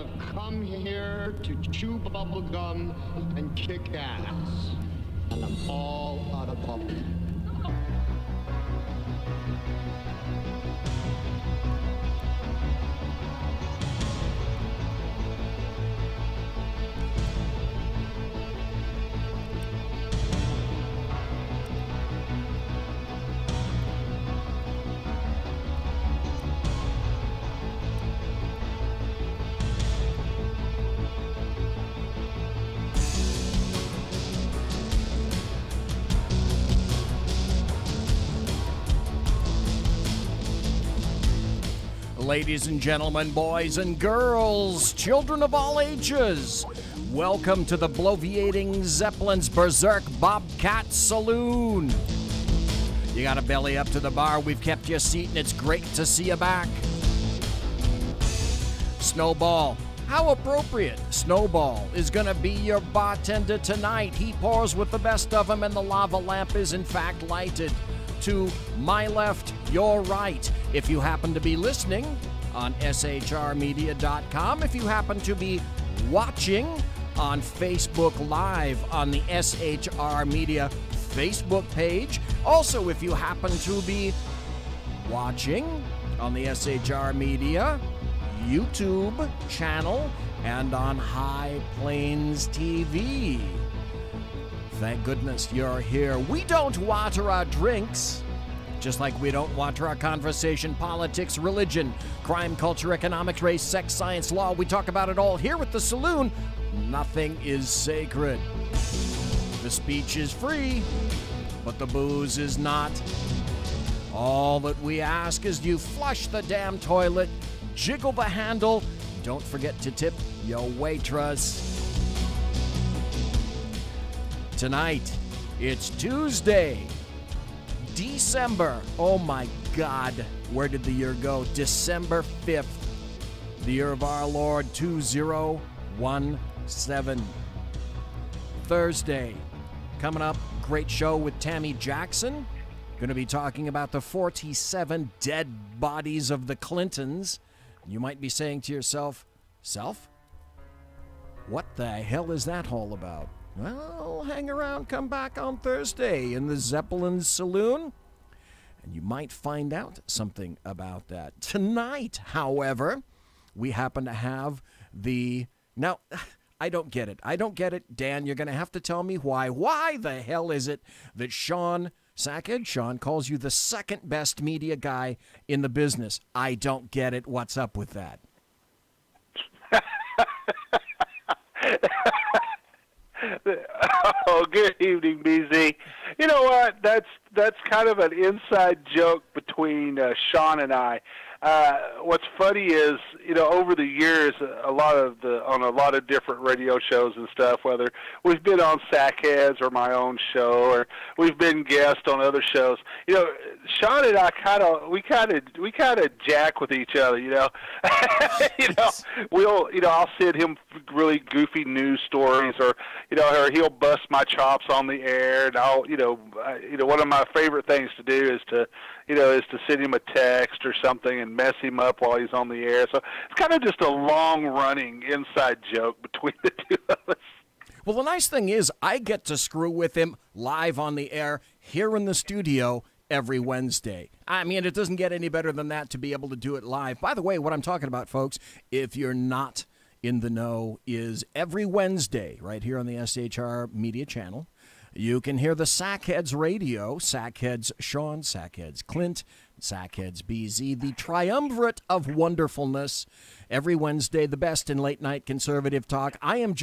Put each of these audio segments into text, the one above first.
have come here to chew bubble gum and kick ass. And I'm all out of bubble. Ladies and gentlemen, boys and girls, children of all ages, welcome to the bloviating Zeppelin's Berserk Bobcat Saloon. You got a belly up to the bar, we've kept you a seat, and it's great to see you back. Snowball, how appropriate. Snowball is going to be your bartender tonight. He pours with the best of them, and the lava lamp is in fact lighted. To my left, your right. If you happen to be listening on shrmedia.com, if you happen to be watching on Facebook Live on the SHR Media Facebook page, also if you happen to be watching on the SHR Media YouTube channel and on High Plains TV. Thank goodness you're here. We don't water our drinks, just like we don't water our conversation, politics, religion, crime, culture, economics, race, sex, science, law. We talk about it all here at the Saloon. Nothing is sacred. The speech is free, but the booze is not. All that we ask is you flush the damn toilet, jiggle the handle, don't forget to tip your waitress. Tonight, it's Tuesday, December, oh my God, where did the year go? December 5th, the year of our Lord 2017. Thursday, coming up, great show with Tammy Jackson. Going to be talking about the 47 dead bodies of the Clintons. You might be saying to yourself, what the hell is that all about? Well, hang around, come back on Thursday in the Zeppelin's Saloon, and you might find out something about that. Tonight, however, we happen to have the... Now, I don't get it. Dan, you're going to have to tell me why. Why the hell is it that Sean calls you the second best media guy in the business? I don't get it. What's up with that? Oh, good evening, BZ. You know what? That's kind of an inside joke between Sean and I. What's funny is, over the years, on a lot of different radio shows and stuff, whether we've been on Sackheads or my own show, or we've been guests on other shows. Sean and I kind of jack with each other. I'll send him really goofy news stories, or he'll bust my chops on the air, and one of my favorite things to do is to send him a text or something and mess him up while he's on the air. So it's kind of just a long-running inside joke between the two of us. Well, the nice thing is I get to screw with him live on the air here in the studio every Wednesday. I mean, it doesn't get any better than that to be able to do it live. By the way, what I'm talking about, folks, if you're not in the know, is every Wednesday right here on the SHR Media channel, you can hear the Sackheads Radio, Sackheads Sean, Sackheads Clint, Sackheads BZ, the triumvirate of wonderfulness. Every Wednesday, the best in late-night conservative talk. I am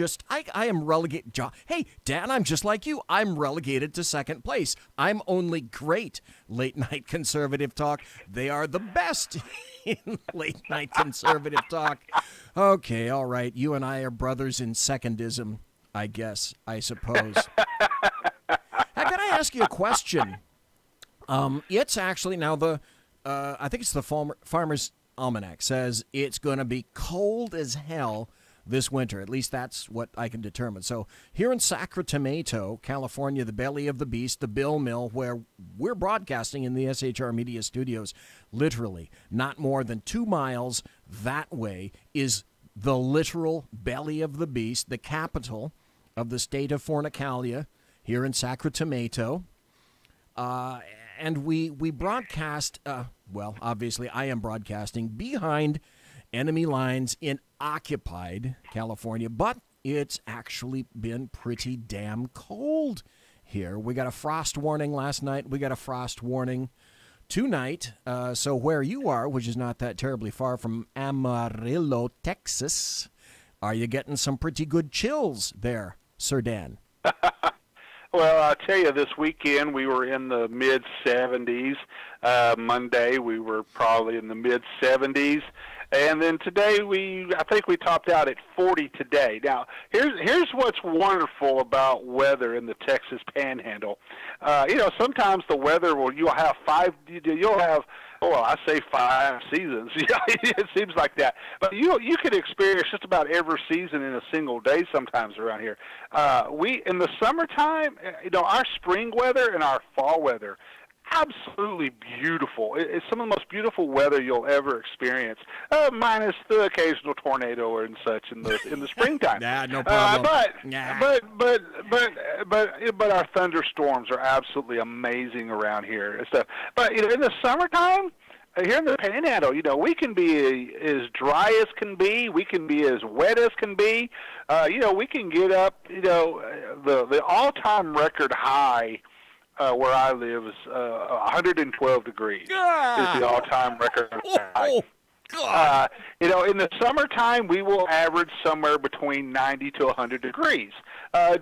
relegated. Hey, Dan, I'm just like you. I'm relegated to second place. I'm only great late-night conservative talk. They are the best in late-night conservative talk. Okay, all right. You and I are brothers in secondism, I guess, I suppose. Hey, can I ask you a question? It's actually now I think it's the Farmer's Almanac says it's going to be cold as hell this winter. At least that's what I can determine. So here in Sacramento, California, the belly of the beast, the Bill Mill, where we're broadcasting in the SHR Media Studios, literally not more than 2 miles that way is the literal belly of the beast, the capital of the state of Fornicalia, here in Sacramento. And we broadcast, well, obviously I am broadcasting behind enemy lines in occupied California, but it's actually been pretty damn cold here. We got a frost warning last night. We got a frost warning tonight. So where you are, which is not that terribly far from Amarillo, Texas, are you getting some pretty good chills there, Sir Dan? Well, I'll tell you, this weekend we were in the mid-70s. Monday we were probably in the mid-70s. And then today I think we topped out at 40 today. Now, here's what's wonderful about weather in the Texas Panhandle. Sometimes the weather you'll have 5 seasons. It seems like that. But you could experience just about every season in a single day sometimes around here. We in the summertime, our spring weather and our fall weather, absolutely beautiful. It's some of the most beautiful weather you'll ever experience, minus the occasional tornado and such in the springtime. Nah, no problem. But our thunderstorms are absolutely amazing around here and stuff. But in the summertime, here in the Panhandle, we can be as dry as can be. We can be as wet as can be. We can get up. The all-time record high where I live is 112 degrees. Is the all-time record high. In the summertime, we will average somewhere between 90 to 100 degrees.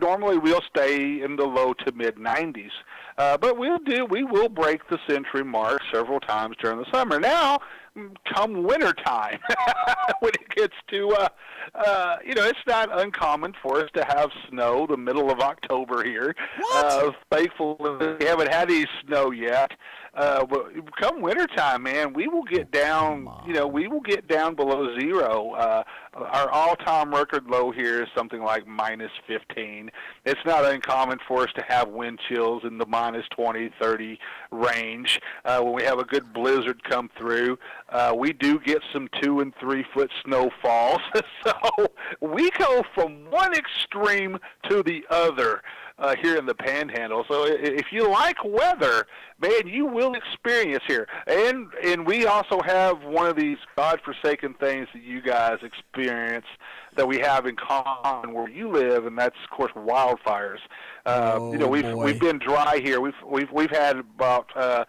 Normally, we'll stay in the low to mid-90s. But we will break the century mark several times during the summer. Now, come wintertime, when it gets to, it's not uncommon for us to have snow the middle of October here. What? Thankfully, we haven't had any snow yet. But come wintertime, man, we will get down, we will get down below zero. Our all-time record low here is something like minus 15. It's not uncommon for us to have wind chills in the minus 20, 30 range. When we have a good blizzard come through, we do get some 2 and 3 foot snowfalls. So we go from one extreme to the other here in the Panhandle. So if you like weather, man, you will experience here. And we also have one of these godforsaken things that you guys experience that we have in common where you live, and that's, of course, wildfires. We've been dry here. We've had about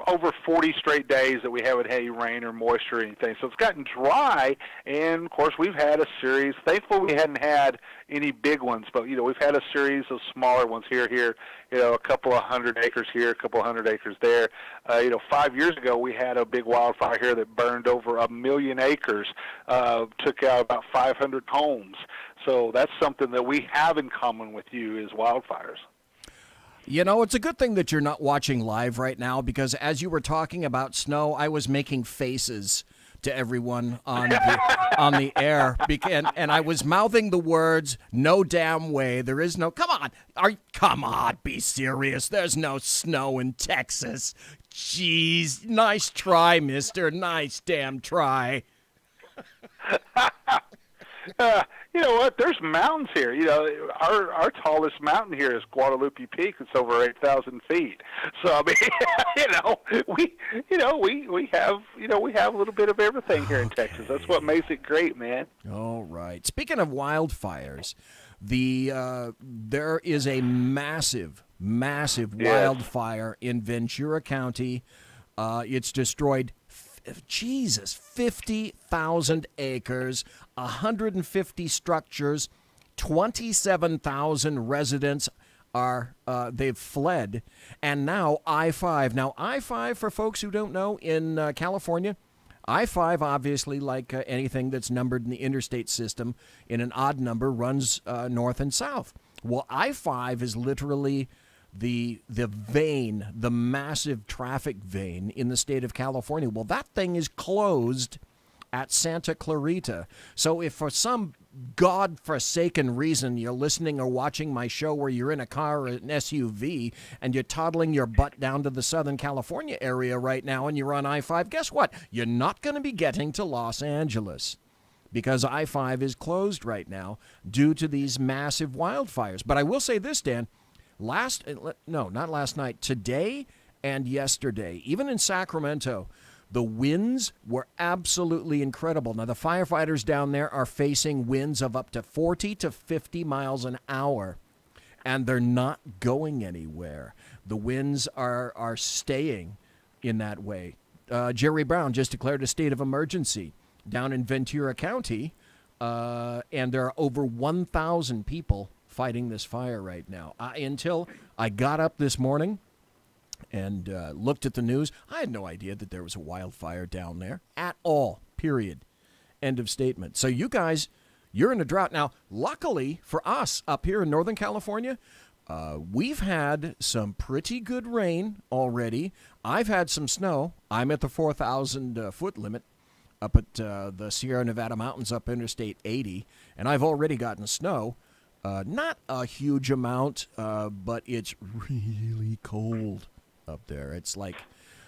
over 40 straight days that we haven't had any rain or moisture or anything. So it's gotten dry, and, of course, we've had a series. Thankfully, we hadn't had any big ones, but, we've had a series of smaller ones here, a couple of 100 acres here, a couple of 100 acres there. 5 years ago, we had a big wildfire here that burned over 1 million acres, took out about 500 homes. So that's something that we have in common with you is wildfires. It's a good thing that you're not watching live right now, because as you were talking about snow, I was making faces to everyone on the air, and I was mouthing the words, "No damn way, there is no." Come on, be serious. There's no snow in Texas. Jeez, nice try, mister. Nice damn try. You know what? There's mountains here. Our tallest mountain here is Guadalupe Peak. It's over 8,000 feet. So I mean, we have a little bit of everything here in Texas. That's what makes it great, man. All right. Speaking of wildfires, there is a massive wildfire in Ventura County. It's destroyed 50,000 acres, 150 structures, 27,000 residents they've fled, and now I-5. Now, I-5, for folks who don't know, in California, I-5, obviously, like anything that's numbered in the interstate system, in an odd number, runs north and south. Well, I-5 is literally the vein, the massive traffic vein in the state of California. Well, that thing is closed at Santa Clarita. So if for some God-forsaken reason you're listening or watching my show where you're in a car or an SUV and you're toddling your butt down to the Southern California area right now and you're on I-5, guess what? You're not going to be getting to Los Angeles. because I-5 is closed right now due to these massive wildfires. But I will say this, Dan, not last night, today and yesterday, even in Sacramento, the winds were absolutely incredible. Now, the firefighters down there are facing winds of up to 40 to 50 miles an hour, and they're not going anywhere. The winds are staying in that way. Jerry Brown just declared a state of emergency down in Ventura County, and there are over 1,000 people fighting this fire right now. Until I got up this morning and looked at the news, I had no idea that there was a wildfire down there at all, period. End of statement. So you guys, you're in a drought. Now, luckily for us up here in Northern California, we've had some pretty good rain already. I've had some snow. I'm at the 4,000-foot limit up at the Sierra Nevada mountains up Interstate 80, and I've already gotten snow. Not a huge amount, but it's really cold up there. It's like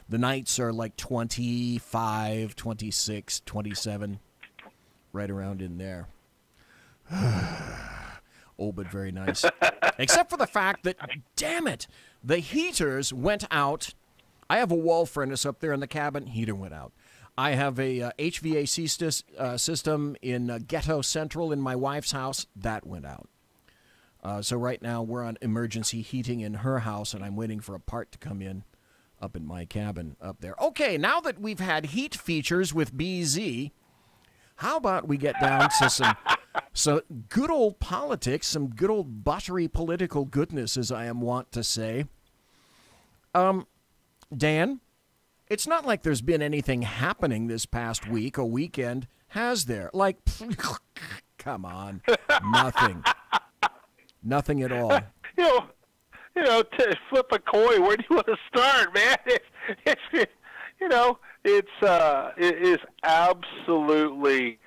the nights are like 25, 26, 27, right around in there. Oh, but very nice. Except for the fact that, damn it, the heaters went out. I have a wall furnace up there in the cabin. Heater went out. I have a HVAC system in Ghetto Central in my wife's house. That went out. So right now we're on emergency heating in her house, and I'm waiting for a part to come in up in my cabin up there. Okay, now that we've had heat features with BZ, how about we get down to some good old politics, some good old buttery political goodness, as I am wont to say. Dan, it's not like there's been anything happening this past week or weekend, has there? Like, come on, nothing. Nothing at all. To flip a coin, where do you want to start, man? It is absolutely.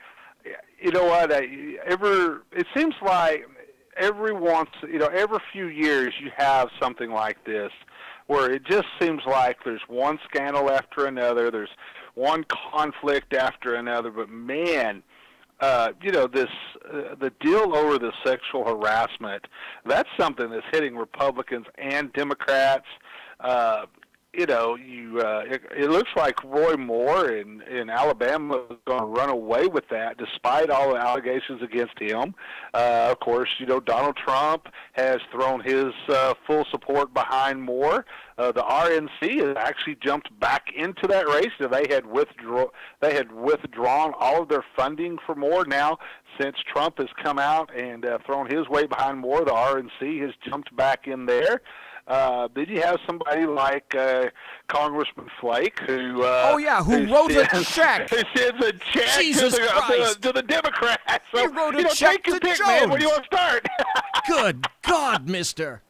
You know what? It seems like every few years you have something like this, where it just seems like there's one scandal after another, there's one conflict after another. But man, the deal over the sexual harassment, that's something that's hitting Republicans and Democrats. It looks like Roy Moore in Alabama is going to run away with that, despite all the allegations against him. Of course, Donald Trump has thrown his full support behind Moore. The RNC has actually jumped back into that race. They had withdrawn all of their funding for Moore. Now, since Trump has come out and thrown his weight behind Moore, the RNC has jumped back in there. Then you have somebody like Congressman Flake, who wrote a check. Who sends a check to the Democrats. So, he wrote a check to pick, Jones. Man. Where do you want to start? Good God, mister.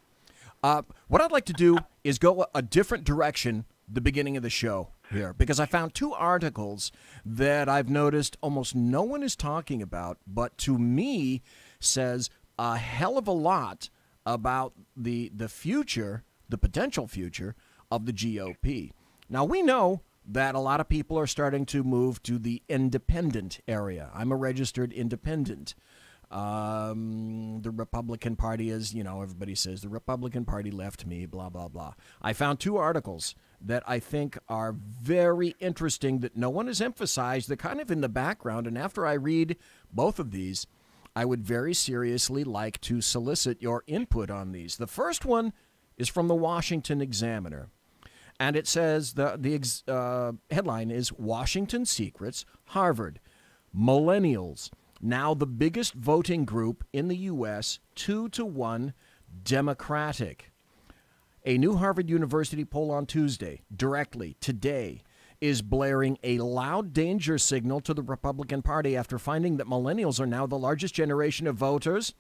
What I'd like to do is go a different direction the beginning of the show here, because I found two articles that I've noticed almost no one is talking about, but to me says a hell of a lot about the future, the potential future of the GOP. Now, we know that a lot of people are starting to move to the independent area. I'm a registered independent. The Republican Party is, everybody says the Republican Party left me, blah, blah, blah. I found two articles that I think are very interesting that no one has emphasized. They're kind of in the background, and after I read both of these, I would very seriously like to solicit your input on these. The first one is from the Washington Examiner, and it says the headline is Washington Secrets, Harvard, Millennials, now the biggest voting group in the U.S., 2-1 Democratic. A new Harvard University poll on Tuesday, directly today, is blaring a loud danger signal to the Republican Party after finding that millennials are now the largest generation of voters,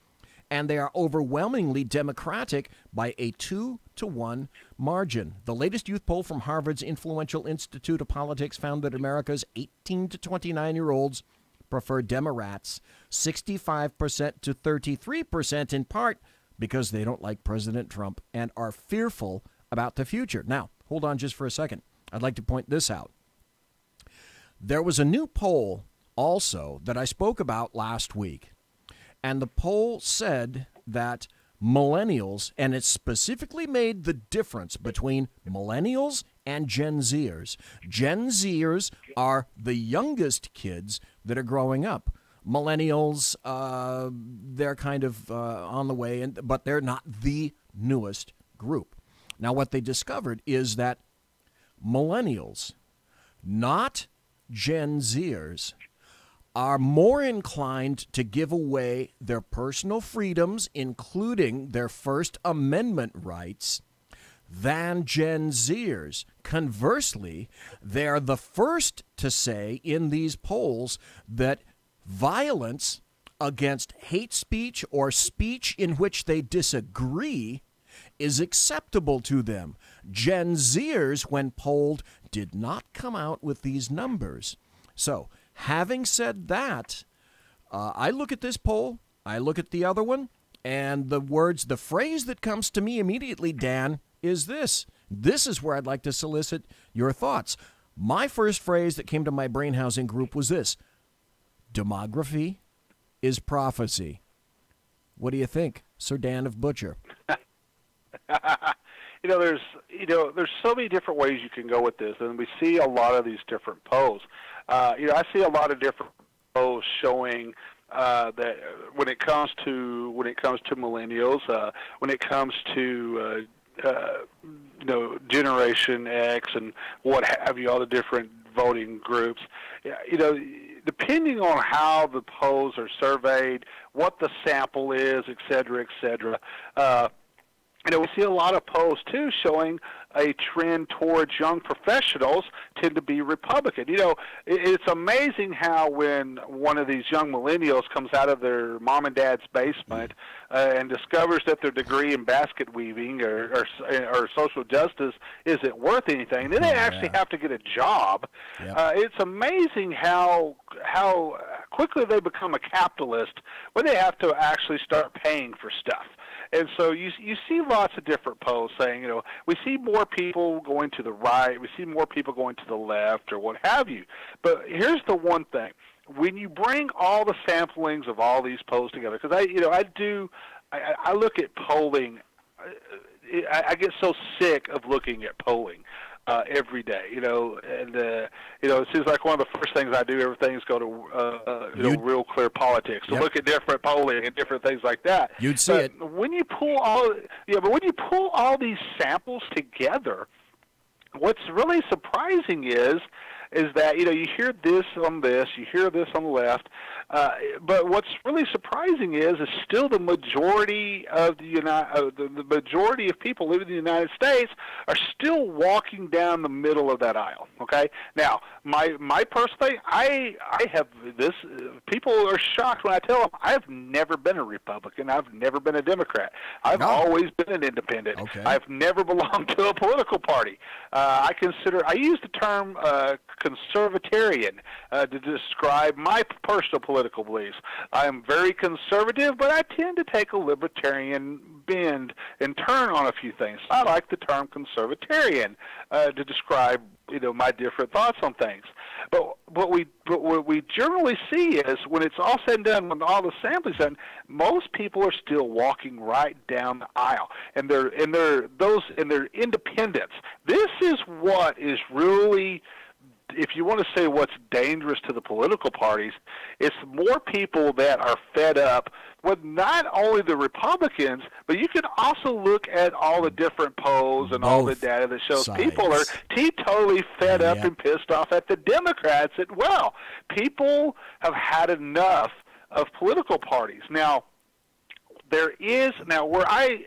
and they are overwhelmingly Democratic by a 2-1 margin. The latest youth poll from Harvard's influential Institute of Politics found that America's 18 to 29-year-olds prefer Democrats 65% to 33%, in part because they don't like President Trump and are fearful about the future. Now, hold on just for a second. I'd like to point this out. There was a new poll also that I spoke about last week. And the poll said that millennials, and it specifically made the difference between millennials and Gen Zers. Gen Zers are the youngest kids that are growing up. Millennials, they're kind of on the way, but they're not the newest group. Now, what they discovered is that millennials, not Gen Zers, are more inclined to give away their personal freedoms, including their First Amendment rights, than Gen Zers. Conversely, they're the first to say in these polls that violence against hate speech or speech in which they disagree is acceptable to them. Gen Zers, when polled, did not come out with these numbers. So, having said that, I look at this poll, I look at the other one, and the phrase that comes to me immediately, Dan, is this. This is where I'd like to solicit your thoughts. My first phrase that came to my brain housing group was this: demography is prophecy. What do you think, Sir Dan of Butcher? There's so many different ways you can go with this, and we see a lot of these different polls. I see a lot of different polls showing that when it comes to millennials, when it comes to Generation X and what have you, all the different voting groups, depending on how the polls are surveyed, what the sample is, et cetera, we see a lot of polls, too, showing a trend towards young professionals tend to be Republican. It's amazing how when one of these young millennials comes out of their mom and dad's basement and discovers that their degree in basket weaving or social justice isn't worth anything, then they actually have to get a job. Yep. It's amazing how quickly they become a capitalist when they have to actually start paying for stuff. And so you see lots of different polls saying, we see more people going to the right, we see more people going to the left, or what have you. But here's the one thing: when you bring all the samplings of all these polls together, because I look at polling, I get so sick of looking at polling every day, and it seems like one of the first things I do. Everything's go to Real Clear Politics to look at different polling and different things like that. You'd see it when you pull all these samples together. What's really surprising is that you hear this on this, you hear this on the left, but what's really surprising is still the majority of the majority of people living in the United States are still walking down the middle of that aisle. Okay, now my personal thing, I have this. People are shocked when I tell them I've never been a Republican, I've never been a Democrat, I've always been an independent. Okay. I've never belonged to a political party. I use the term conservatarian to describe my personal political beliefs. I am very conservative, but I tend to take a libertarian bend and turn on a few things. I like the term conservatarian to describe my different thoughts on things. But what we generally see is when it's all said and done, when all the sampling's done, most people are still walking right down the aisle, and they're independents. This is what is really, if you want to say what's dangerous to the political parties, it's more people that are fed up with not only the Republicans, but you can also look at all the different polls and all the data that shows people are totally fed up and pissed off at the Democrats as well. People have had enough of political parties. Now, where I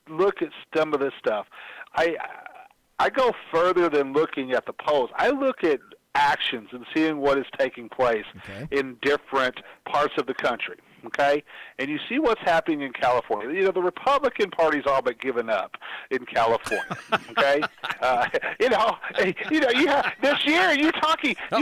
look at some of this stuff, I go further than looking at the polls. I look at actions and seeing what is taking place in different parts of the country. Okay, and you see what's happening in California. The Republican Party's all but given up in California. Okay, you have this year. You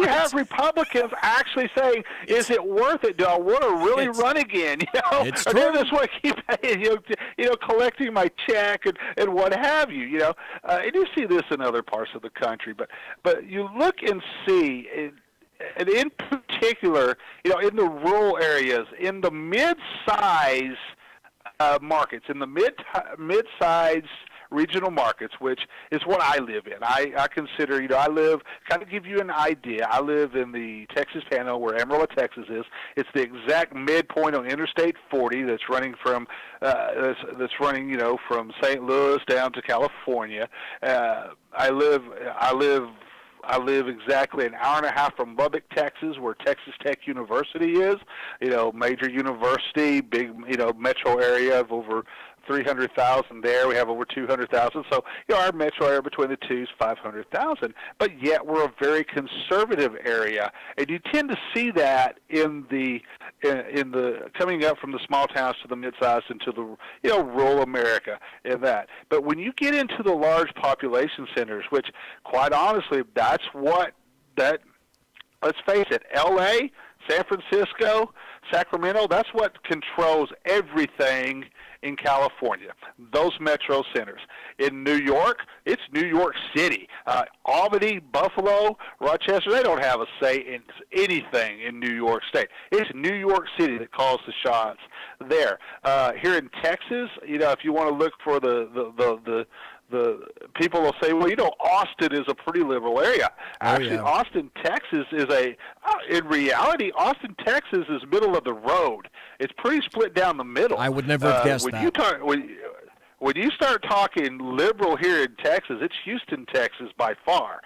have Republicans actually saying, "Is it worth it? Do I want to really run again? Or do I just want to keep, collecting my check and what have you? And you see this in other parts of the country, but you look and see. and in particular, in the rural areas, in the mid-size markets, in the mid-size regional markets, which is what I live in. I consider, I live, kind of give you an idea, I live in the Texas Panhandle where Amarillo, Texas is. It's the exact midpoint on Interstate 40 that's running from, from St. Louis down to California. I live exactly an hour and a half from Lubbock, Texas, where Texas Tech University is. Major university, big, metro area of over 300,000 there. We have over 200,000. So, our metro area between the two is 500,000. But yet we're a very conservative area, and you tend to see that in the coming up from the small towns to the mid-size into the rural America in that. But when you get into the large population centers, which quite honestly, let's face it, L.A., San Francisco, Sacramento, that's what controls everything in California, those metro centers. In New York, it's New York City. Albany, Buffalo, Rochester, they don't have a say in anything in New York State. It's New York City that calls the shots there. Here in Texas, if you want to look for the people will say, well, Austin is a pretty liberal area. Actually, Austin, Texas is in reality, Austin, Texas is middle of the road. It's pretty split down the middle. I would never have guessed that. When you start talking liberal here in Texas, it's Houston, Texas by far.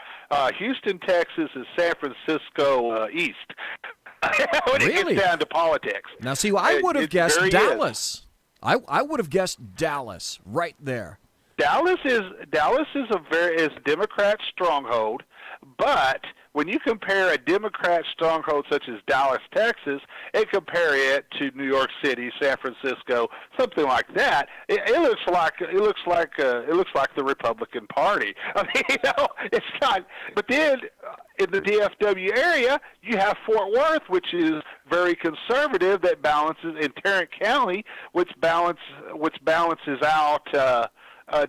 Houston, Texas is San Francisco East. When it gets down to politics. Now, see, I would have guessed Dallas. I would have guessed Dallas right there. Dallas is a Democrat stronghold, but when you compare a Democrat stronghold such as Dallas, Texas, and compare it to New York City, San Francisco, something like that, it looks like the Republican Party. I mean, it's not. But then in the DFW area, you have Fort Worth, which is very conservative, that balances in Tarrant County, which balances out.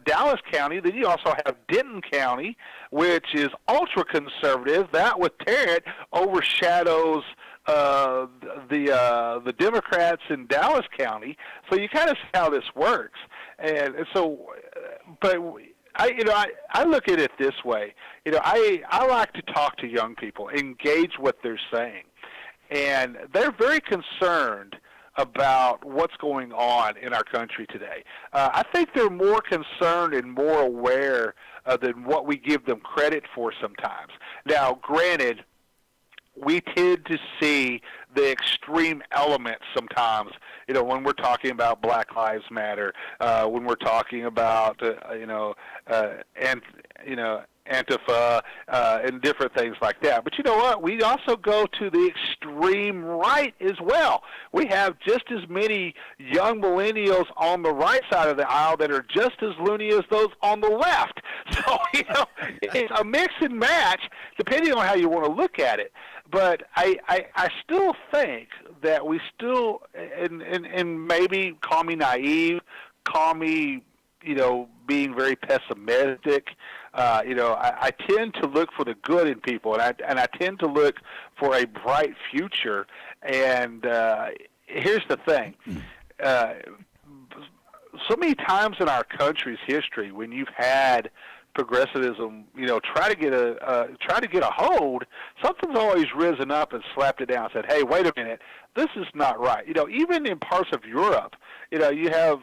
Dallas County. Then you also have Denton County, which is ultra conservative. That with Tarrant overshadows the Democrats in Dallas County. So you kind of see how this works. And so, but I look at it this way. I like to talk to young people, engage what they're saying, and they're very concerned about what's going on in our country today. I think they're more concerned and more aware than what we give them credit for sometimes. Now, granted, we tend to see the extreme elements sometimes, when we're talking about Black Lives Matter, when we're talking about, Antifa, and different things like that. But you know what? We also go to the extreme right as well. We have just as many young millennials on the right side of the aisle that are just as loony as those on the left. So, it's a mix and match depending on how you want to look at it. But I still think that we still, and maybe call me naive, call me, being very pessimistic. I tend to look for the good in people, and I tend to look for a bright future. And here's the thing: so many times in our country's history, when you've had progressivism, try to get a hold, something's always risen up and slapped it down and said, hey, wait a minute, this is not right. Even in parts of Europe, you have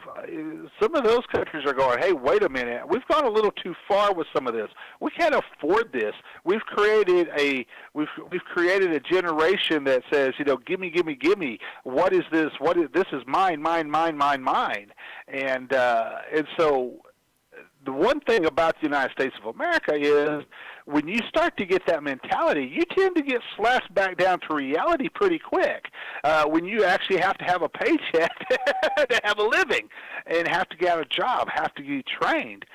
some of those countries are going, hey, wait a minute, we've gone a little too far with some of this. We can't afford this. We've created a generation that says, gimme, gimme, gimme. What is this? This is mine, mine, mine, mine, mine. And so the one thing about the United States of America is when you start to get that mentality, you tend to get slashed back down to reality pretty quick. When you actually have to have a paycheck to have a living and have to get a job, have to be trained,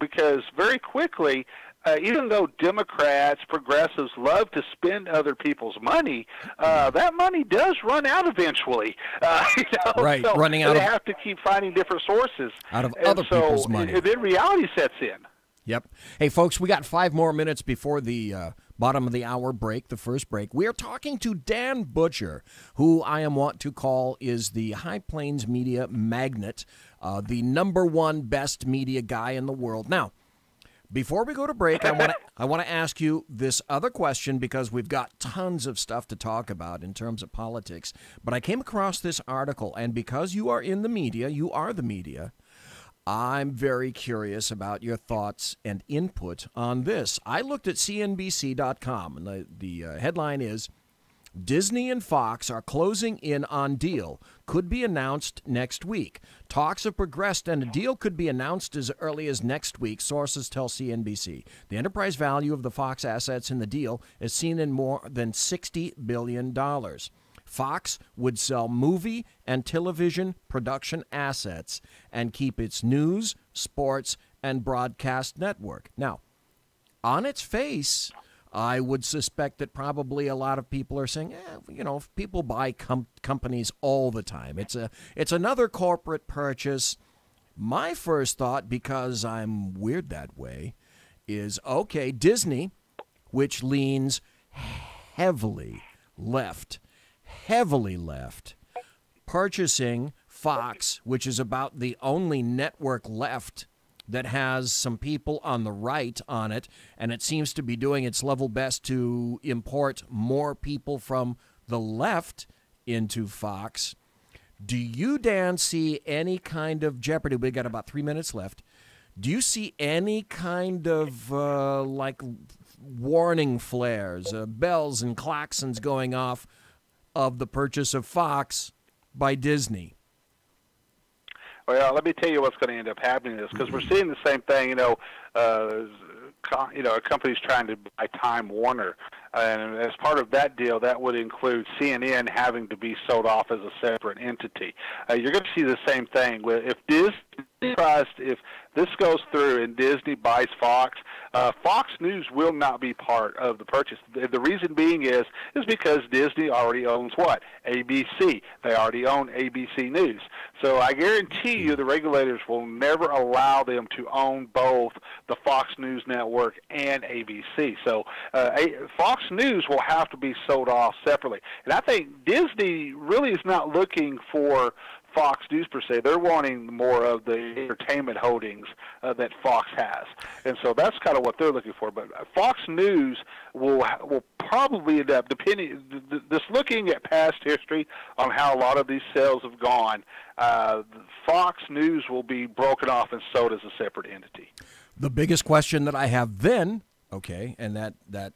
because very quickly, even though Democrats, progressives love to spend other people's money, that money does run out eventually. Right, so running out. They have to keep finding different sources out of other people's money. And then reality sets in. Yep. Hey, folks, we got 5 more minutes before the bottom of the hour break, the first break. We are talking to Dan Butcher, who I am wont to call is the High Plains media magnate, the number one best media guy in the world. Now, before we go to break, I want to ask you this other question because we've got tons of stuff to talk about in terms of politics. But I came across this article, and because you are in the media, you are the media, I'm very curious about your thoughts and input on this. I looked at CNBC.com, and the headline is, Disney and Fox are closing in on deal. Could be announced next week. Talks have progressed and a deal could be announced as early as next week, sources tell CNBC. The enterprise value of the Fox assets in the deal is seen in more than $60 billion. Fox would sell movie and television production assets and keep its news, sports, and broadcast network. Now, on its face, I would suspect that probably a lot of people are saying, people buy companies all the time. It's another corporate purchase. My first thought, because I'm weird that way, is, okay, Disney, which leans heavily left, purchasing Fox, which is about the only network left that has some people on the right on it, and it seems to be doing its level best to import more people from the left into Fox. Do you, Dan, see any kind of jeopardy? We got about 3 minutes left. Do you see any kind of warning flares, bells and klaxons going off of the purchase of Fox by Disney? Well, let me tell you what's going to end up happening is because we're seeing the same thing. A company's trying to buy Time Warner, and as part of that deal, that would include CNN having to be sold off as a separate entity. You're going to see the same thing if this goes through and Disney buys Fox. Fox News will not be part of the purchase. The reason being is because Disney already owns what? ABC. They already own ABC News. So I guarantee you the regulators will never allow them to own both the Fox News network and ABC. So Fox News will have to be sold off separately. And I think Disney really is not looking for Fox News per se. They're wanting more of the entertainment holdings that Fox has, and so that's kind of what they're looking for. But Fox News will probably end up just looking at past history on how a lot of these sales have gone. Fox News will be broken off and sold as a separate entity. The biggest question that I have then, okay, and that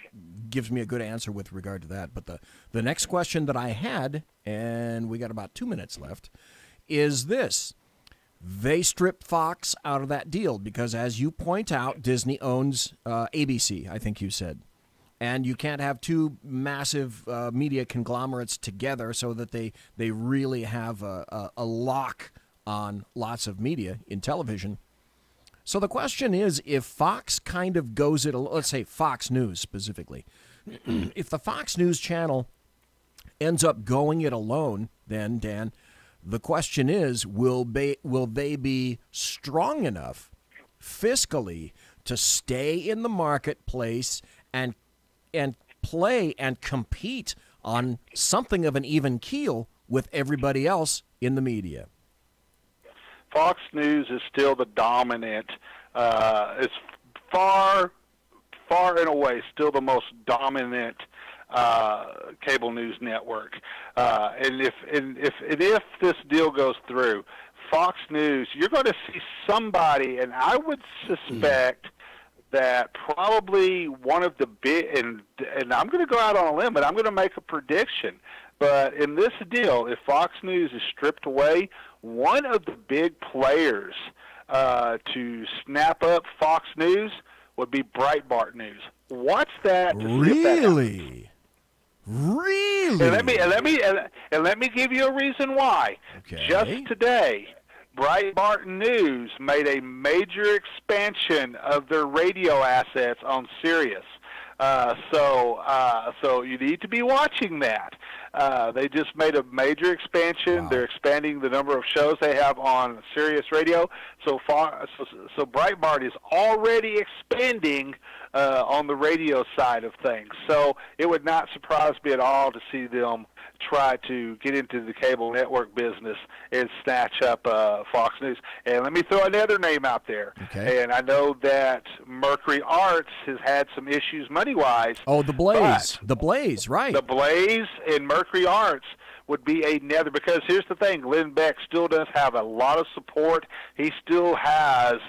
gives me a good answer with regard to that. But the next question that I had, and we got about 2 minutes left, is this. They stripped Fox out of that deal because, as you point out, Disney owns ABC, I think you said. And you can't have two massive media conglomerates together so that they really have a lock on lots of media in television. So the question is, if Fox kind of goes it, let's say Fox News specifically, if the Fox News channel ends up going it alone, then, Dan, the question is, will they be strong enough fiscally to stay in the marketplace and play and compete on something of an even keel with everybody else in the media? Fox News is still the dominant. It's far and away still the most dominant cable news network. And if this deal goes through, Fox News, you're going to see somebody, and I would suspect that probably one of the big, and I'm going to go out on a limb, but I'm going to make a prediction. But in this deal, if Fox News is stripped away, one of the big players to snap up Fox News would be Breitbart News. Watch that. Really? Really? And let me give you a reason why. Okay. Just today, Breitbart News made a major expansion of their radio assets on Sirius. So you need to be watching that. They just made a major expansion. Wow. They're expanding the number of shows they have on Sirius Radio. So Breitbart is already expanding on the radio side of things. So it would not surprise me at all to see them try to get into the cable network business and snatch up Fox News. And let me throw another name out there. Okay. And I know that Mercury Arts has had some issues money-wise. Oh, the Blaze. The Blaze, right. The Blaze and Mercury Arts would be another, because here's the thing, Glenn Beck still does have a lot of support. He still has,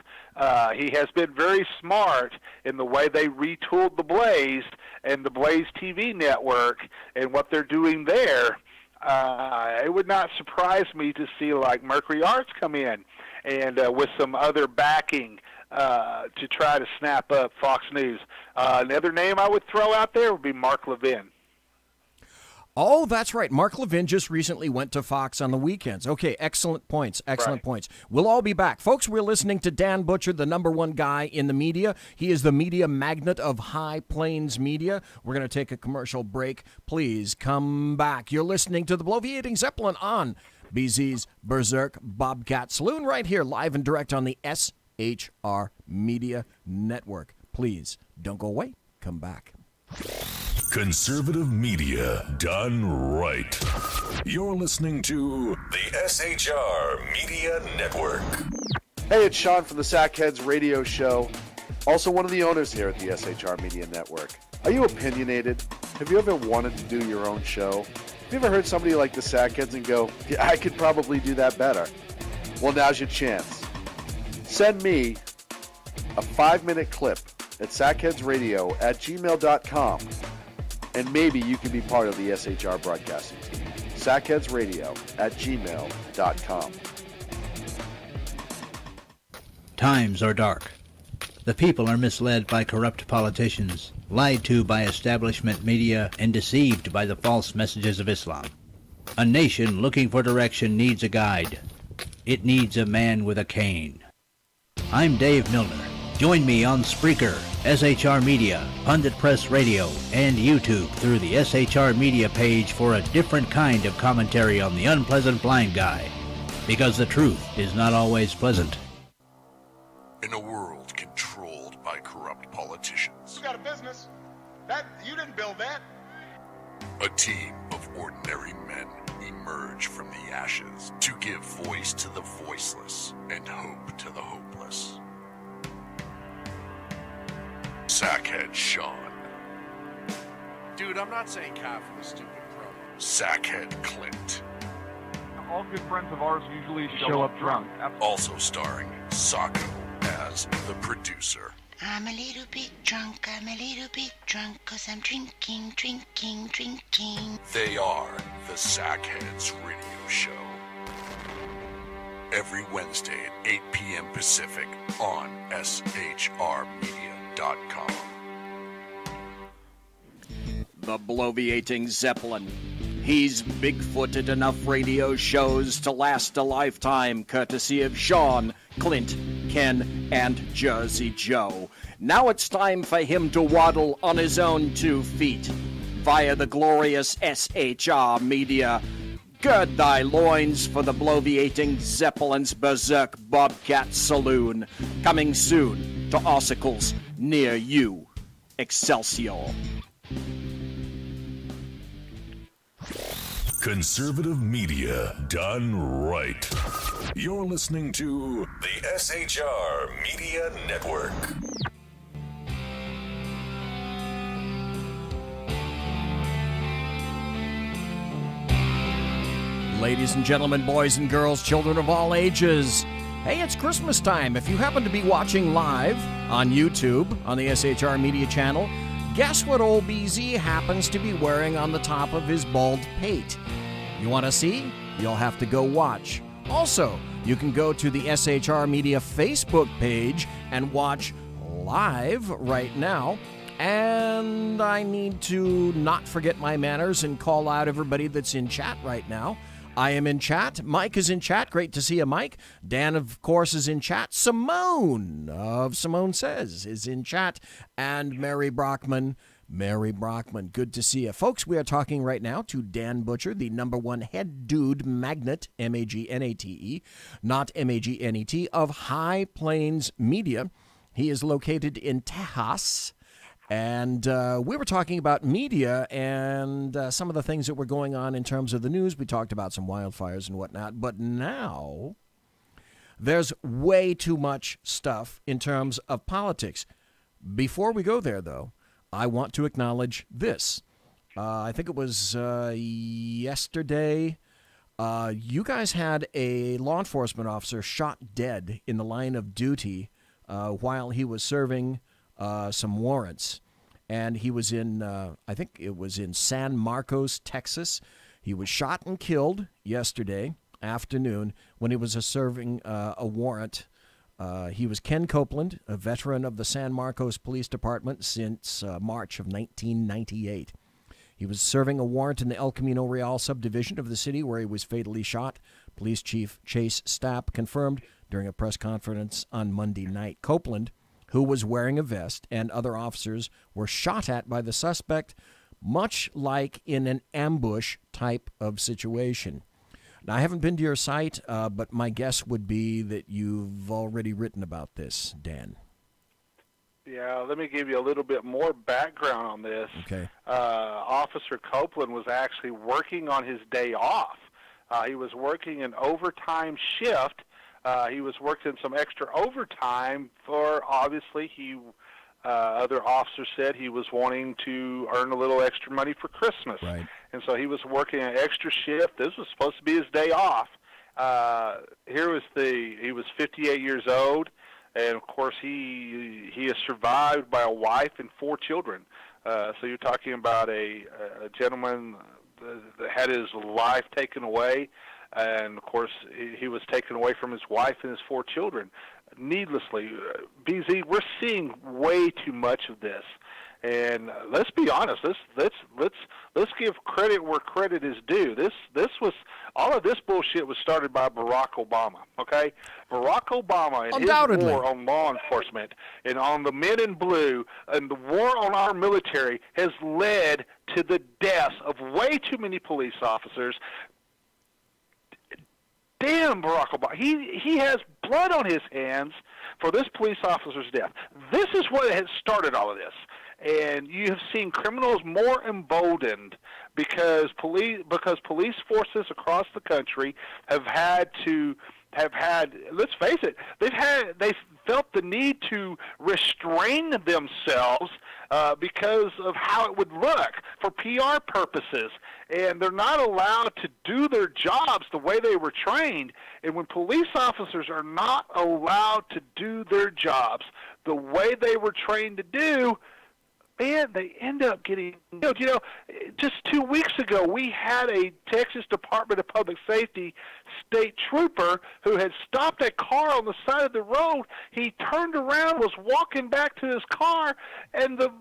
he has been very smart in the way they retooled the Blaze and the Blaze TV network and what they're doing there. It would not surprise me to see like Mercury Arts come in and with some other backing to try to snap up Fox News. Another name I would throw out there would be Mark Levin. Oh, that's right. Mark Levin just recently went to Fox on the weekends. Okay, excellent points. Excellent points. We'll all be back. Folks, we're listening to Dan Butcher, the #1 guy in the media. He is the media magnate of High Plains Media. We're going to take a commercial break. Please come back. You're listening to the Bloviating Zeppelin on BZ's Berserk Bobcat Saloon right here, live and direct on the SHR Media Network. Please don't go away. Come back. Conservative media done right. You're listening to the SHR Media Network. Hey, it's Sean from the Sackheads Radio Show, also one of the owners here at the SHR Media Network. Are you opinionated? Have you ever wanted to do your own show? Have you ever heard somebody like the Sackheads and go, yeah, I could probably do that better? Well, now's your chance. Send me a 5-minute clip at sackheadsradio@gmail.com. And maybe you can be part of the SHR broadcasting team. sackheadsradio@gmail.com. Times are dark. The people are misled by corrupt politicians, lied to by establishment media, and deceived by the false messages of Islam. A nation looking for direction needs a guide. It needs a man with a cane. I'm Dave Milner. Join me on Spreaker, SHR Media, Pundit Press Radio, and YouTube through the SHR Media page for a different kind of commentary on the unpleasant blind guy. Because the truth is not always pleasant. In a world controlled by corrupt politicians, You got a business. You didn't build that. a team of ordinary men emerge from the ashes to give voice to the voiceless and hope to the hopeless. Sackhead Sean. Dude, I'm not saying cow for the stupid promo. Sackhead Clint. All good friends of ours usually show up drunk. Also starring Sacco as the producer. I'm a little bit drunk, 'cause I'm drinking. They are the Sackheads Radio Show. Every Wednesday at 8 p.m. Pacific on shrmedia.com. The Bloviating Zeppelin. He's big-footed enough radio shows to last a lifetime, courtesy of Sean, Clint, Ken, and Jersey Joe. Now it's time for him to waddle on his own 2 feet via the glorious SHR Media. Gird thy loins for the Bloviating Zeppelin's Berserk Bobcat Saloon. Coming soon to Ossicles near you. Excelsior. Conservative media done right. You're listening to the SHR Media Network. Ladies and gentlemen, boys and girls, children of all ages, hey, it's Christmas time. If you happen to be watching live on YouTube on the SHR Media channel, guess what old BZ happens to be wearing on the top of his bald pate? You want to see? You'll have to go watch. Also, you can go to the SHR Media Facebook page and watch live right now. And I need to not forget my manners and call out everybody that's in chat right now. I am in chat. Mike is in chat. Great to see you, Mike. Dan, of course, is in chat. Simone of Simone Says is in chat. And Mary Brockman. Good to see you. Folks, we are talking right now to Dan Butcher, the #1 head dude magnet, M-A-G-N-A-T-E, not M-A-G-N-E-T, of High Plains Media. He is located in Tejas. And we were talking about media and some of the things that were going on in terms of the news. We talked about some wildfires and whatnot. But now there's way too much stuff in terms of politics. Before we go there, though, I want to acknowledge this. I think it was yesterday. You guys had a law enforcement officer shot dead in the line of duty while he was serving some warrants. And he was in, I think it was in San Marcos, Texas. He was shot and killed yesterday afternoon when he was serving a warrant. He was Ken Copeland, a veteran of the San Marcos Police Department since March of 1998. He was serving a warrant in the El Camino Real subdivision of the city where he was fatally shot. Police Chief Chase Stapp confirmed during a press conference on Monday night. Copeland, who was wearing a vest, and other officers were shot at by the suspect, much like in an ambush type of situation. Now, I haven't been to your site, but my guess would be that you've already written about this, Dan. Yeah, let me give you a little bit more background on this. Okay. Officer Copeland was actually working on his day off. He was working an overtime shift. He was working some extra overtime for, obviously, other officers said he was wanting to earn a little extra money for Christmas. Right. And so he was working an extra shift. This was supposed to be his day off. He was 58 years old, and of course he is survived by a wife and 4 children. So you're talking about a gentleman that had his life taken away. And, of course, he was taken away from his wife and his 4 children needlessly. BZ, we're seeing way too much of this. And let's be honest. Let's give credit where credit is due. All of this bullshit was started by Barack Obama. Okay, Barack Obama and his war on law enforcement and on the men in blue and the war on our military has led to the deaths of way too many police officers. Damn, Barack Obama. He has blood on his hands for this police officer's death. This is what has started all of this. And you have seen criminals more emboldened because police forces across the country have had, let's face it, they've felt the need to restrain themselves because of how it would look for PR purposes. And they're not allowed to do their jobs the way they were trained. And when police officers are not allowed to do their jobs the way they were trained to do, man, they end up getting killed. You know, just 2 weeks ago, we had a Texas Department of Public Safety state trooper who had stopped a car on the side of the road. He turned around, was walking back to his car, and the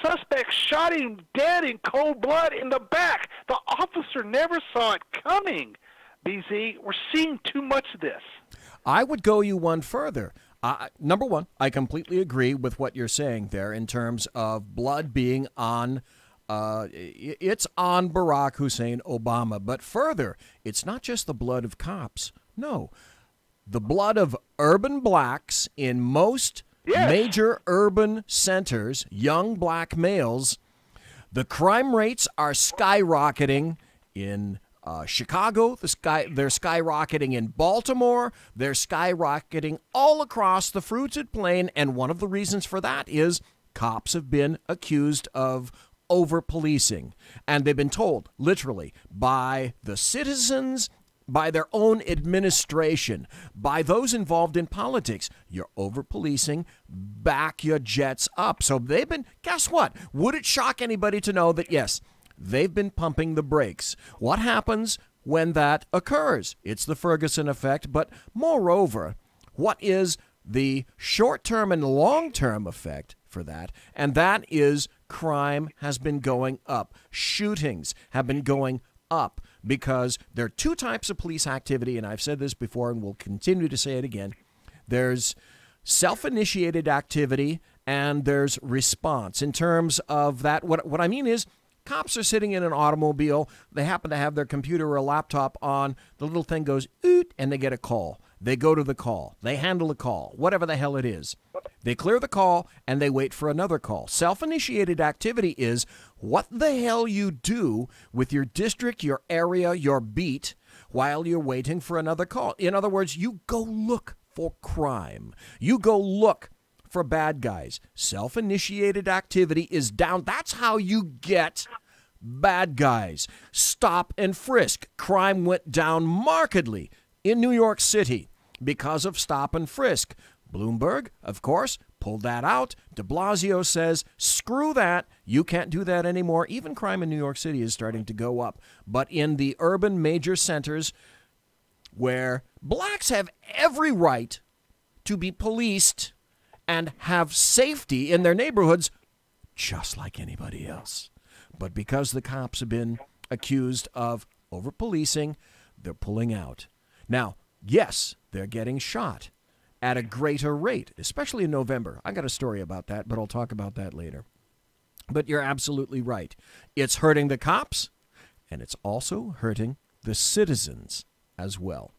suspect shot him dead in cold blood in the back. The officer never saw it coming. BZ, we're seeing too much of this. I would go you one further. Number one, I completely agree with what you're saying there in terms of blood being on, it's on Barack Hussein Obama. But further, it's not just the blood of cops. No, the blood of urban blacks in most major urban centers, young black males. The crime rates are skyrocketing in Chicago, they're skyrocketing in Baltimore, they're skyrocketing all across the fruited plain, and one of the reasons for that is cops have been accused of over-policing, and they've been told, literally, by the citizens, by their own administration, by those involved in politics, you're over-policing, back your jets up. So they've been, guess what? Would it shock anybody to know that, yes, they've been pumping the brakes? What happens when that occurs? It's the Ferguson effect, but moreover, what is the short-term and long-term effect for that? And that is crime has been going up. Shootings have been going up because there are 2 types of police activity, and I've said this before and will continue to say it again. There's self-initiated activity and there's response. In terms of that, what I mean is, cops are sitting in an automobile. They happen to have their computer or a laptop on. The little thing goes, oot, and they get a call. They go to the call. They handle the call, whatever the hell it is. They clear the call, and they wait for another call. Self-initiated activity is what the hell you do with your district, your area, your beat, while you're waiting for another call. In other words, you go look for crime. You go look for bad guys. Self-initiated activity is down. That's how you get bad guys. Stop and frisk. Crime went down markedly in New York City because of stop and frisk. Bloomberg, of course, pulled that out. De Blasio says, screw that. You can't do that anymore. Even crime in New York City is starting to go up. But in the urban major centers where blacks have every right to be policed and have safety in their neighborhoods, just like anybody else. But because the cops have been accused of over-policing, they're pulling out. Now, yes, they're getting shot at a greater rate, especially in November. I got a story about that, but I'll talk about that later. But you're absolutely right. It's hurting the cops, and it's also hurting the citizens as well.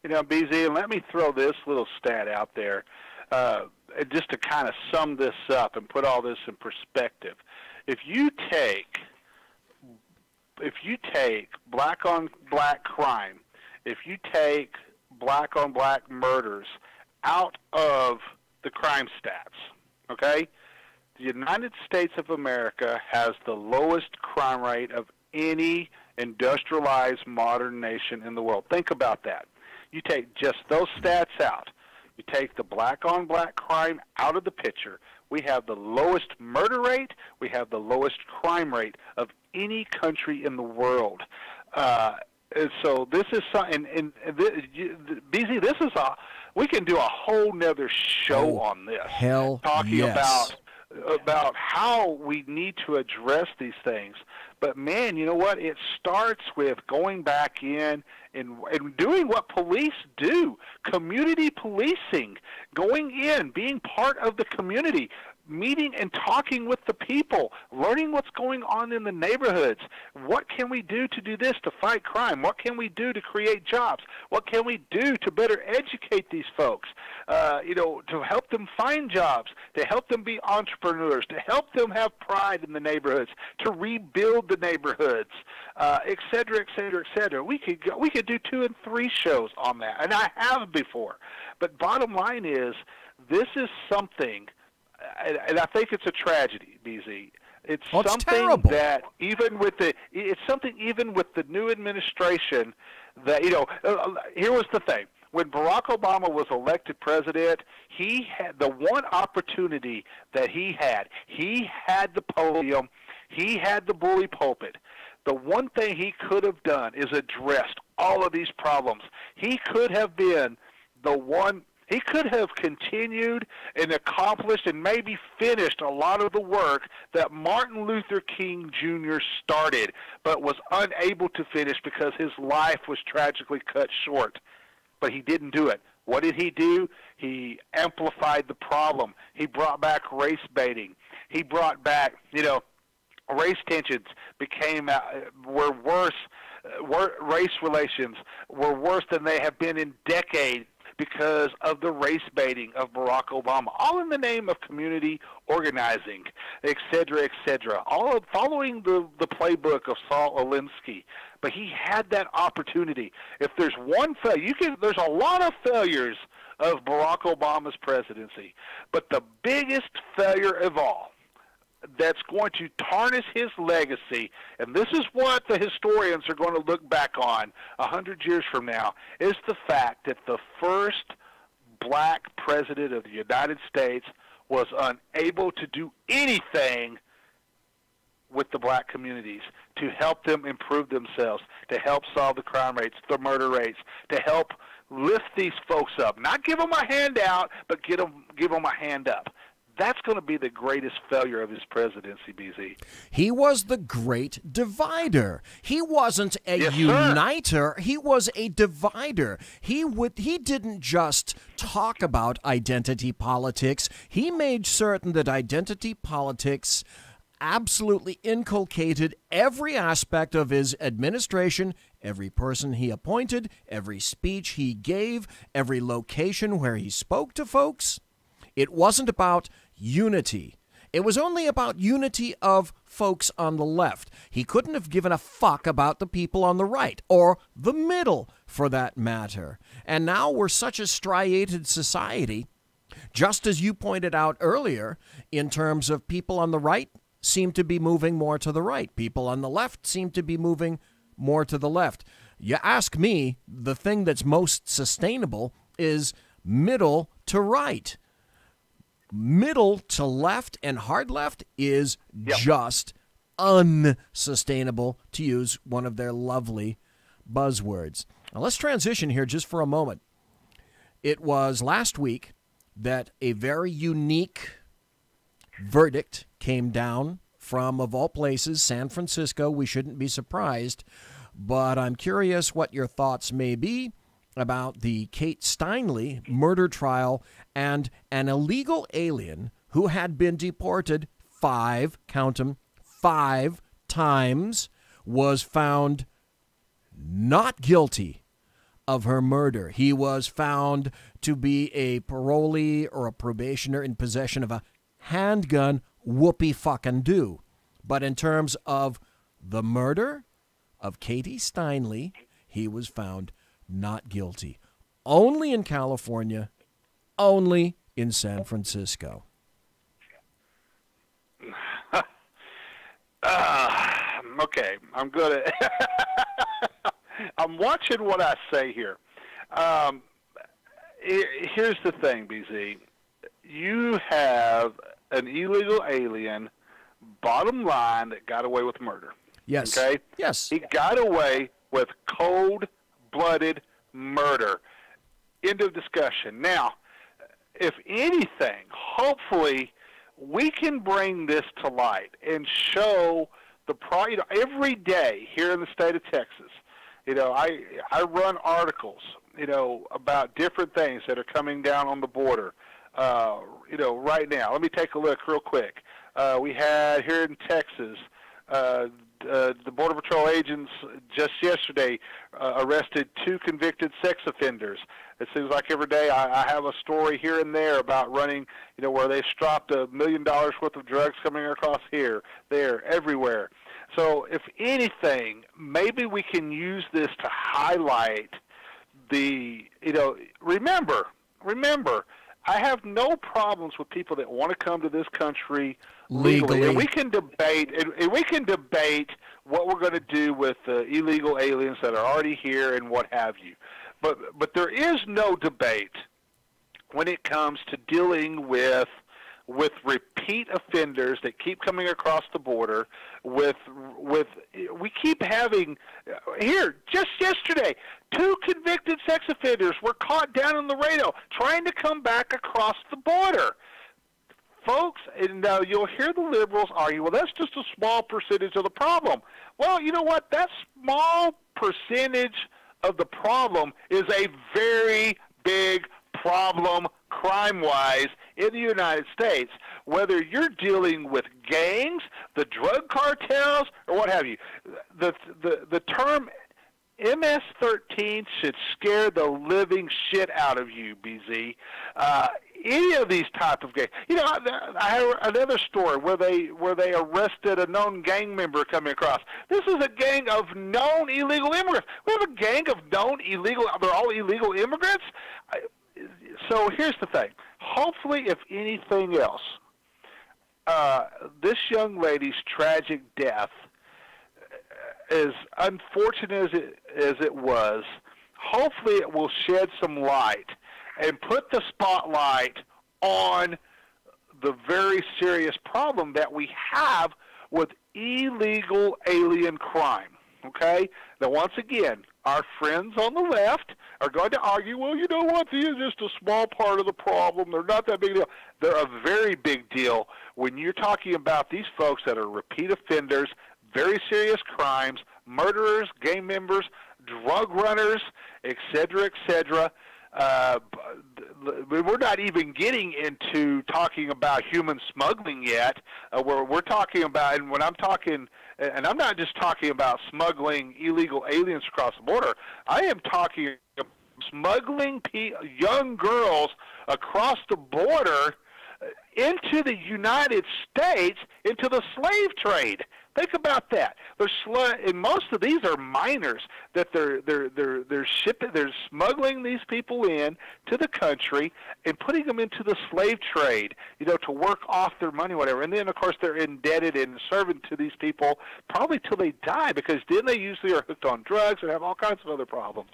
You know, BZ, let me throw this little stat out there just to kind of sum this up and put all this in perspective. If you take black-on-black crime, if you take black-on-black murders out of the crime stats, okay? The United States of America has the lowest crime rate of any industrialized modern nation in the world. Think about that. You take just those stats out. You take the black-on-black crime out of the picture. We have the lowest murder rate. We have the lowest crime rate of any country in the world. And so this is something, and BZ, this is we can do a whole nother show on this. Hell talking yes. about how we need to address these things. But man, you know what? It starts with going back in and doing what police do, community policing, going in, being part of the community, meeting and talking with the people, learning what's going on in the neighborhoods. What can we do to do this to fight crime? What can we do to create jobs? What can we do to better educate these folks? To help them find jobs, to help them be entrepreneurs, to help them have pride in the neighborhoods, to rebuild the neighborhoods, et cetera, et cetera, et cetera. We could do 2 and 3 shows on that, and I have before. But bottom line is, this is something. And I think it's a tragedy, BZ. It's something terrible. that even with the new administration, that here was the thing. When Barack Obama was elected president, he had the one opportunity that he had the podium, he had the bully pulpit. The one thing he could have done is addressed all of these problems. He could have been the one. He could have continued and accomplished and maybe finished a lot of the work that Martin Luther King Jr. started, but was unable to finish because his life was tragically cut short. But he didn't do it. What did he do? He amplified the problem. He brought back race baiting. He brought back, race tensions were worse. Race relations were worse than they have been in decades, because of the race baiting of Barack Obama, all in the name of community organizing, et cetera, all following the playbook of Saul Alinsky. But he had that opportunity. If there's one failure, there's a lot of failures of Barack Obama's presidency, but the biggest failure of all that's going to tarnish his legacy, and this is what the historians are going to look back on 100 years from now, is the fact that the first black president of the United States was unable to do anything with the black communities to help them improve themselves, to help solve the crime rates, the murder rates, to help lift these folks up. Not give them a handout, but give them a hand up. That's going to be the greatest failure of his presidency, BZ. He was the great divider. He wasn't a uniter. He was a divider. He didn't just talk about identity politics. He made certain that identity politics absolutely inculcated every aspect of his administration, every person he appointed, every speech he gave, every location where he spoke to folks. It wasn't about unity. It was only about unity of folks on the left. He couldn't have given a fuck about the people on the right, or the middle, for that matter. And now we're such a striated society, just as you pointed out earlier, in terms of people on the right seem to be moving more to the right. People on the left seem to be moving more to the left. You ask me, the thing that's most sustainable is middle to right. Middle to left and hard left is just unsustainable, to use one of their lovely buzzwords. Now let's transition here just for a moment. It was last week that a very unique verdict came down from, of all places, San Francisco. We shouldn't be surprised, but I'm curious what your thoughts may be about the Kate Steinle murder trial and an illegal alien who had been deported 5 times, was found not guilty of her murder. He was found to be a parolee or a probationer in possession of a handgun. Whoopee fucking do. But in terms of the murder of Katie Steinle, he was found not guilty. Only in California, only in San Francisco. Okay, I'm good at I'm watching what I say here. Here's the thing, BZ. You have an illegal alien, bottom line, that got away with murder. Yes. Okay? Yes. He got away with cold-blooded murder. End of discussion. Now, if anything, hopefully we can bring this to light and show the every day here in the state of Texas. I run articles, about different things that are coming down on the border. Right now, let me take a look real quick. We had here in Texas, the Border Patrol agents just yesterday arrested 2 convicted sex offenders. It seems like every day I have a story here and there about running, where they stopped $1 million worth of drugs coming across here, there, everywhere. So if anything, maybe we can use this to highlight remember, I have no problems with people that want to come to this country legally. And we can debate, what we're going to do with illegal aliens that are already here and what have you. But there is no debate when it comes to dealing with repeat offenders that keep coming across the border. We keep having here just yesterday 2 convicted sex offenders were caught down in Laredo trying to come back across the border. Folks, and now you'll hear the liberals argue, well, that's just a small percentage of the problem. Well, you know what? That small percentage of the problem is a very big problem crime-wise in the United States, whether you're dealing with gangs, the drug cartels, or what have you. The term MS-13 should scare the living shit out of you, BZ. Any of these type of gangs. I have another story where they arrested a known gang member coming across. This is a gang of known illegal immigrants. We have a gang of known illegal. They're all illegal immigrants. So here's the thing. Hopefully, if anything else, this young lady's tragic death, as unfortunate as it was, hopefully it will shed some light and put the spotlight on the very serious problem that we have with illegal alien crime. Okay? Now, once again, our friends on the left are going to argue, well, you know what, these are just a small part of the problem. They're not that big a deal. They're a very big deal when you're talking about these folks that are repeat offenders, very serious crimes, murderers, gang members, drug runners, et cetera, et cetera. We're not even getting into talking about human smuggling yet. We're talking about, and when I'm talking, and I'm not just talking about smuggling illegal aliens across the border. I am talking about smuggling young girls across the border into the United States, into the slave trade. Think about that. And most of these are minors that they're shipping, they're smuggling these people in to the country and putting them into the slave trade, to work off their money, whatever. And then, of course, they're indebted and serving to these people probably till they die, because then they usually are hooked on drugs and have all kinds of other problems.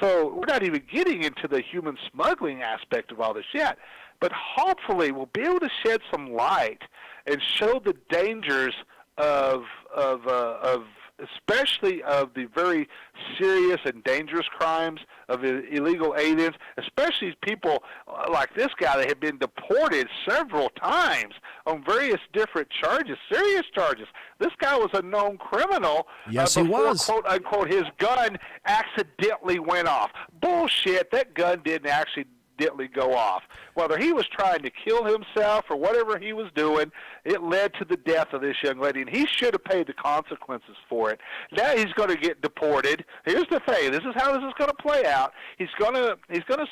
So we're not even getting into the human smuggling aspect of all this yet. But hopefully we'll be able to shed some light and show the dangers of especially of the very serious and dangerous crimes of illegal aliens, especially people like this guy that had been deported several times on various different charges, serious charges. This guy was a known criminal. Yes, he was. Quote unquote, his gun accidentally went off. Bullshit, that gun didn't accidentally go off. Whether he was trying to kill himself or whatever he was doing, it led to the death of this young lady, and he should have paid the consequences for it. Now he's going to get deported. Here's the thing: this is how this is going to play out. He's going to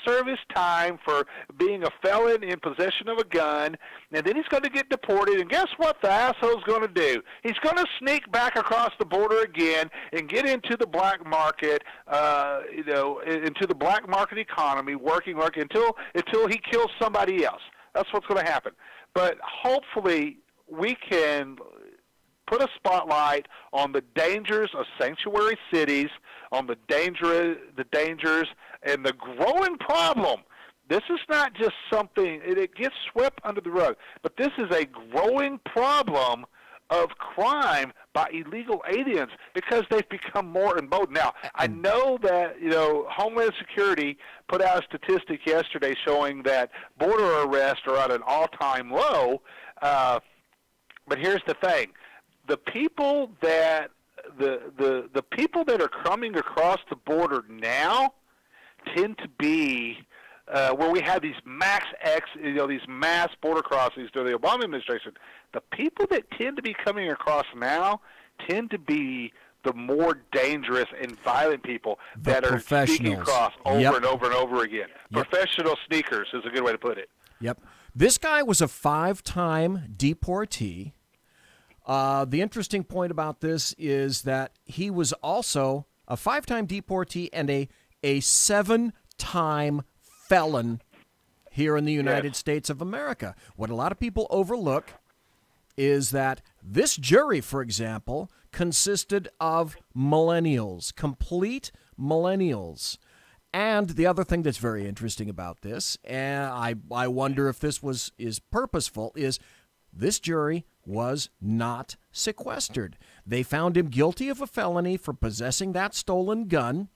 serve his time for being a felon in possession of a gun, and then he's going to get deported. And guess what the asshole's going to do? He's going to sneak back across the border again and get into the black market, into the black market economy, working until he kills somebody else. That's what's going to happen. But hopefully we can put a spotlight on the dangers of sanctuary cities, on the dangers and the growing problem. This is not just something, it gets swept under the rug, but this is a growing problem of crime by illegal aliens because they've become more emboldened. Now, I know that, Homeland Security put out a statistic yesterday showing that border arrests are at an all-time low, but here's the thing. The people that the people that are coming across the border now tend to be where we have these these mass border crossings during the Obama administration. The people that tend to be coming across now tend to be the more dangerous and violent people that are sneaking across over and over and over again. Yep. Professional sneakers is a good way to put it. Yep. This guy was a 5-time deportee. The interesting point about this is that he was also a 5-time deportee and a 7-time felon here in the United States of America. What a lot of people overlook is that this jury, for example, consisted of millennials, complete millennials. And the other thing that's very interesting about this, and I wonder if this is purposeful, is this jury was not sequestered. They found him guilty of a felony for possessing that stolen gun.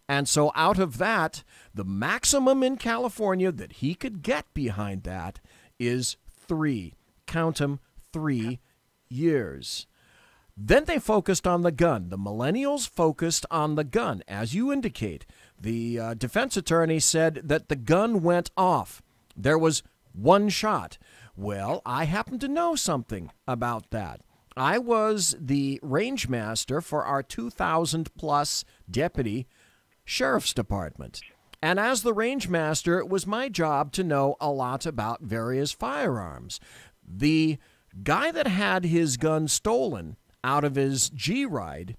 And so out of that, the maximum in California that he could get behind that is 3, count them, 3 years. Then they focused on the gun. The millennials focused on the gun. As you indicate, the defense attorney said that the gun went off. There was one shot. Well, I happen to know something about that. I was the range master for our 2,000-plus deputy sheriff's department. And as the range master, it was my job to know a lot about various firearms. The guy that had his gun stolen out of his G-Ride,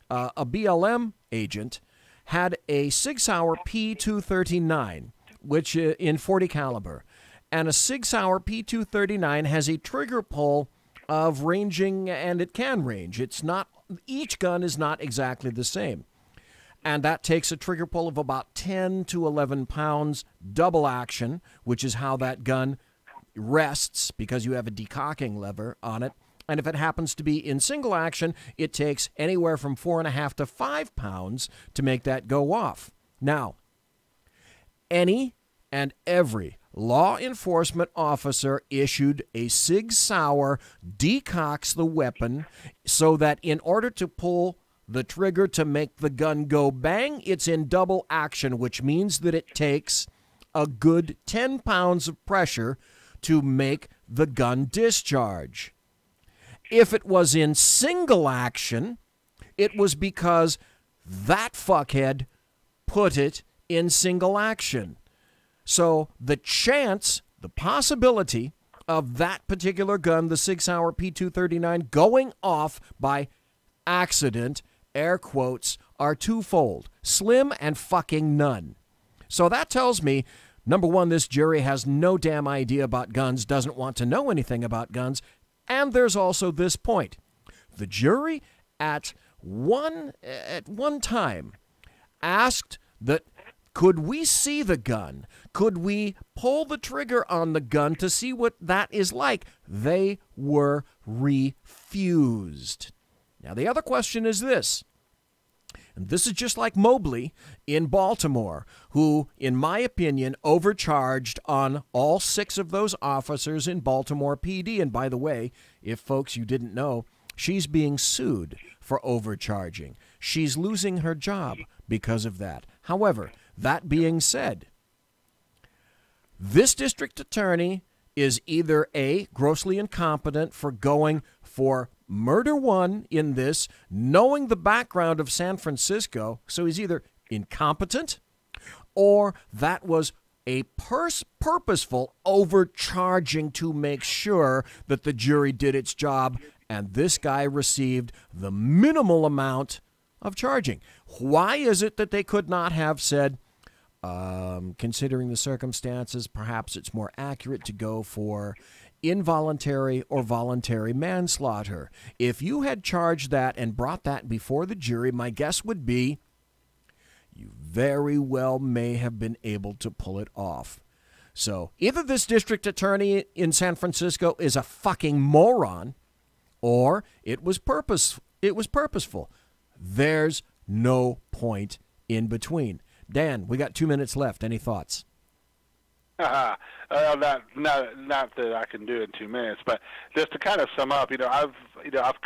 a BLM agent, had a 6 Sauer P239, which in .40 caliber. And a 6 Sauer P239 has a trigger pull of ranging, and it can range. It's not, each gun is not exactly the same. And that takes a trigger pull of about 10 to 11 pounds, double action, which is how that gun rests because you have a decocking lever on it. And if it happens to be in single action, it takes anywhere from 4.5 to 5 pounds to make that go off. Now, any and every law enforcement officer issued a Sig Sauer decocks the weapon so that in order to pull the trigger to make the gun go bang, it's in double action, which means that it takes a good 10 pounds of pressure to make the gun discharge. If it was in single action, it was because that fuckhead put it in single action. So the chance, the possibility of that particular gun, the 6-hour P239, going off by accident, air quotes, are twofold: slim and fucking none. So that tells me, number one, this jury has no damn idea about guns, doesn't want to know anything about guns, and there's also this point. The jury at one time asked that, could we see the gun? Could we pull the trigger on the gun to see what that is like? They were refused. Now, the other question is this, and this is just like Mobley in Baltimore, who, in my opinion, overcharged on all 6 of those officers in Baltimore PD. And by the way, if folks you didn't know, she's being sued for overcharging. She's losing her job because of that. However, that being said, this district attorney is either A, grossly incompetent for going for murder one in this, knowing the background of San Francisco, so he's either incompetent or that was a purposeful overcharging to make sure that the jury did its job and this guy received the minimal amount of charging. Why is it that they could not have said, considering the circumstances, perhaps it's more accurate to go for involuntary or voluntary manslaughter? If you had charged that and brought that before the jury, my guess would be you very well may have been able to pull it off. So either this district attorney in San Francisco is a fucking moron, or it was purposeful. There's no point in between. Dan, we got 2 minutes left. Any thoughts? Not that I can do it in 2 minutes, but just to kind of sum up, I've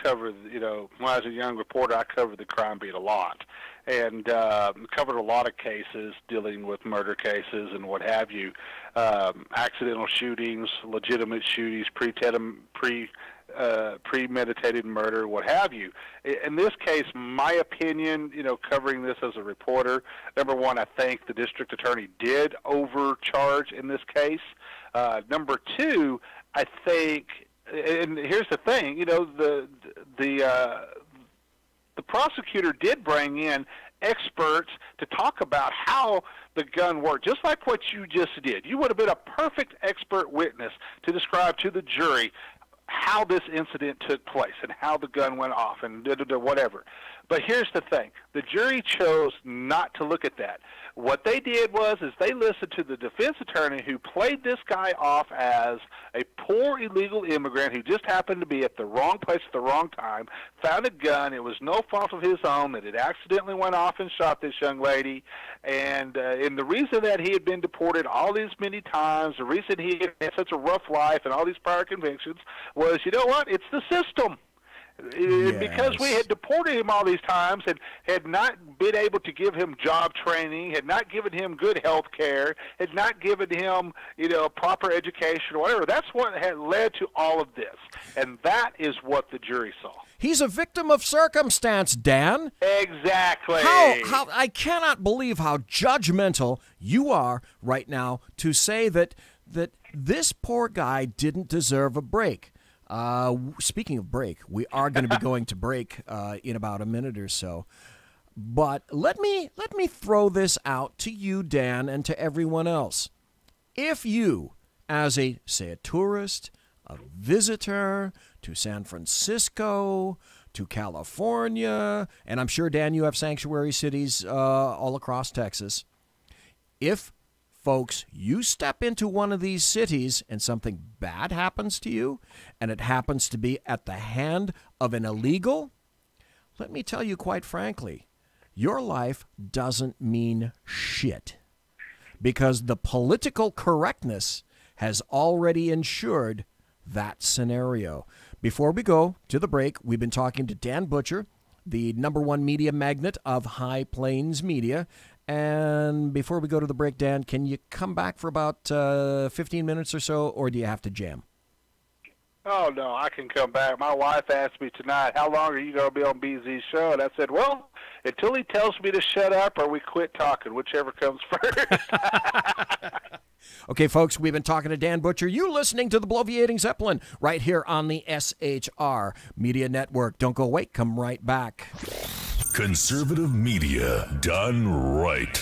covered, when I was a young reporter, I covered the crime beat a lot, and covered a lot of cases dealing with murder cases and what have you, accidental shootings, legitimate shootings, premeditated murder, what have you. In this case, my opinion, covering this as a reporter, number one, I think the district attorney did overcharge in this case. Number two, I think, and here's the thing, the prosecutor did bring in experts to talk about how the gun worked, just like what you just did. You would have been a perfect expert witness to describe to the jury how this incident took place and how the gun went off and whatever. But here's the thing. The jury chose not to look at that. What they did was they listened to the defense attorney who played this guy off as a poor illegal immigrant who just happened to be at the wrong place at the wrong time, found a gun. It was no fault of his own that it accidentally went off and shot this young lady. And the reason that he had been deported all these many times, the reason he had such a rough life and all these prior convictions was, you know what, it's the system. Yes. Because we had deported him all these times and had not been able to give him job training, had not given him good health care, had not given him, proper education or whatever. That's what had led to all of this. And that is what the jury saw. He's a victim of circumstance, Dan. Exactly. How I cannot believe how judgmental you are right now to say that this poor guy didn't deserve a break. Speaking of break, we are going to be going to break in about a minute or so. But let me throw this out to you, Dan, and to everyone else. If you, as a tourist, a visitor to San Francisco, to California, and I'm sure, Dan, you have sanctuary cities all across Texas. If, folks, you step into one of these cities and something bad happens to you, and it happens to be at the hand of an illegal, let me tell you quite frankly, your life doesn't mean shit, because the political correctness has already ensured that scenario. Before we go to the break, we've been talking to Dan Butcher the #1 media magnet of High Plains Media. And before we go to the break, Dan, can you come back for about 15 minutes or so, or do you have to jam? Oh, no, I can come back. My wife asked me tonight, how long are you going to be on BZ's show? And I said, well, until he tells me to shut up or we quit talking, whichever comes first. Okay, folks, we've been talking to Dan Butcher. You listening to the Bloviating Zeppelin right here on the SHR Media Network. Don't go away. Come right back. Conservative media done right.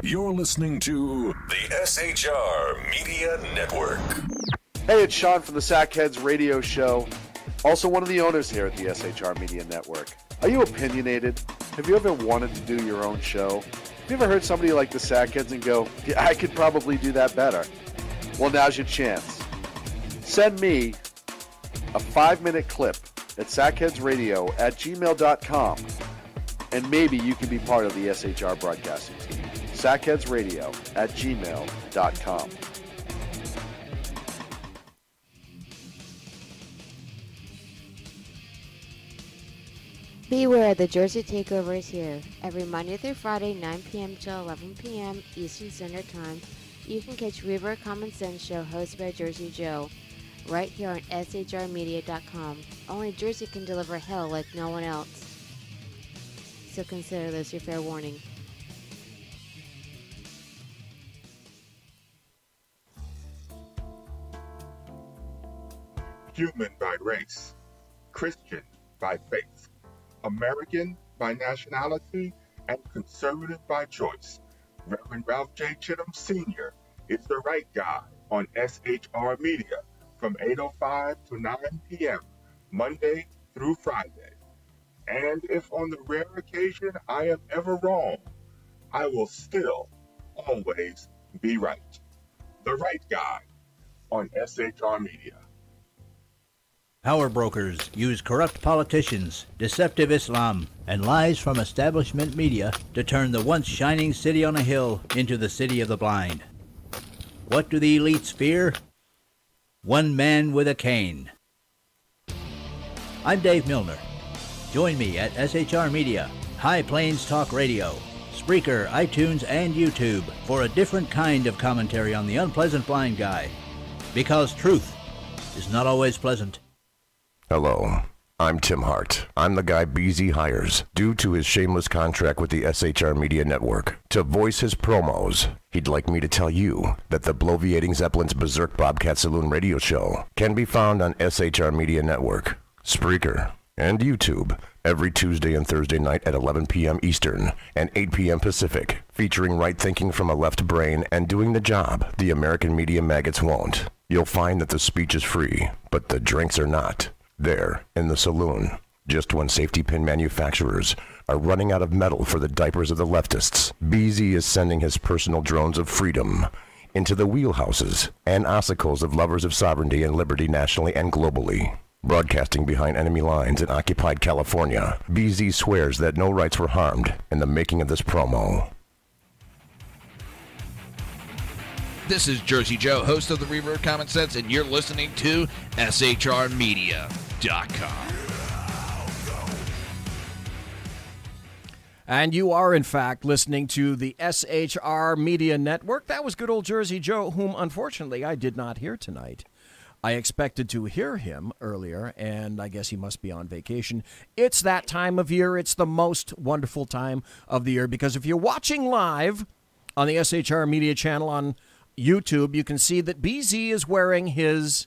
You're listening to the SHR Media Network. Hey, it's Sean from the Sackheads radio show, also one of the owners here at the SHR Media Network. Are you opinionated? Have you ever wanted to do your own show? Have you ever heard somebody like the Sackheads and go, yeah, I could probably do that better? Well, now's your chance. Send me a 5-minute clip at sackheadsradio@gmail.com, and maybe you can be part of the SHR broadcasting team. sackheadsradio@gmail.com. Beware, the Jersey Takeover is here. Every Monday through Friday, 9 p.m. to 11 p.m. Eastern Standard Time, you can catch Reaver Common Sense Show hosted by Jersey Joe, right here on shrmedia.com. Only Jersey can deliver hell like no one else. So consider this your fair warning. Human by race, Christian by faith, American by nationality, and conservative by choice. Reverend Ralph J. Chittum Sr. is the right guy on SHR Media from 8:05 to 9 p.m. Monday through Friday. And if on the rare occasion I am ever wrong, I will still always be right. The right guy on SHR Media. Power brokers use corrupt politicians, deceptive Islam, and lies from establishment media to turn the once shining city on a hill into the city of the blind. What do the elites fear? One man with a cane. I'm Dave Milner. Join me at SHR Media, High Plains Talk Radio, Spreaker, iTunes, and YouTube for a different kind of commentary on the unpleasant blind guy. Because truth is not always pleasant. Hello, I'm Tim Hart. I'm the guy BZ hires due to his shameless contract with the SHR Media Network to voice his promos. He'd like me to tell you that the Bloviating Zeppelin's Berserk Bobcat Saloon radio show can be found on SHR Media Network, Spreaker, and YouTube every Tuesday and Thursday night at 11 p.m. Eastern and 8 p.m. Pacific, featuring right thinking from a left brain and doing the job the American media maggots won't. You'll find that the speech is free, but the drinks are not. There, in the saloon, just when safety pin manufacturers are running out of metal for the diapers of the leftists, BZ is sending his personal drones of freedom into the wheelhouses and ossicles of lovers of sovereignty and liberty nationally and globally. Broadcasting behind enemy lines in occupied California, BZ swears that no rights were harmed in the making of this promo. This is Jersey Joe, host of the Reverb Common Sense, and you're listening to SHRmedia.com. And you are, in fact, listening to the SHR Media Network. That was good old Jersey Joe, whom, unfortunately, I did not hear tonight. I expected to hear him earlier, and I guess he must be on vacation. It's that time of year. It's the most wonderful time of the year, because if you're watching live on the SHR Media channel on YouTube, you can see that BZ is wearing his,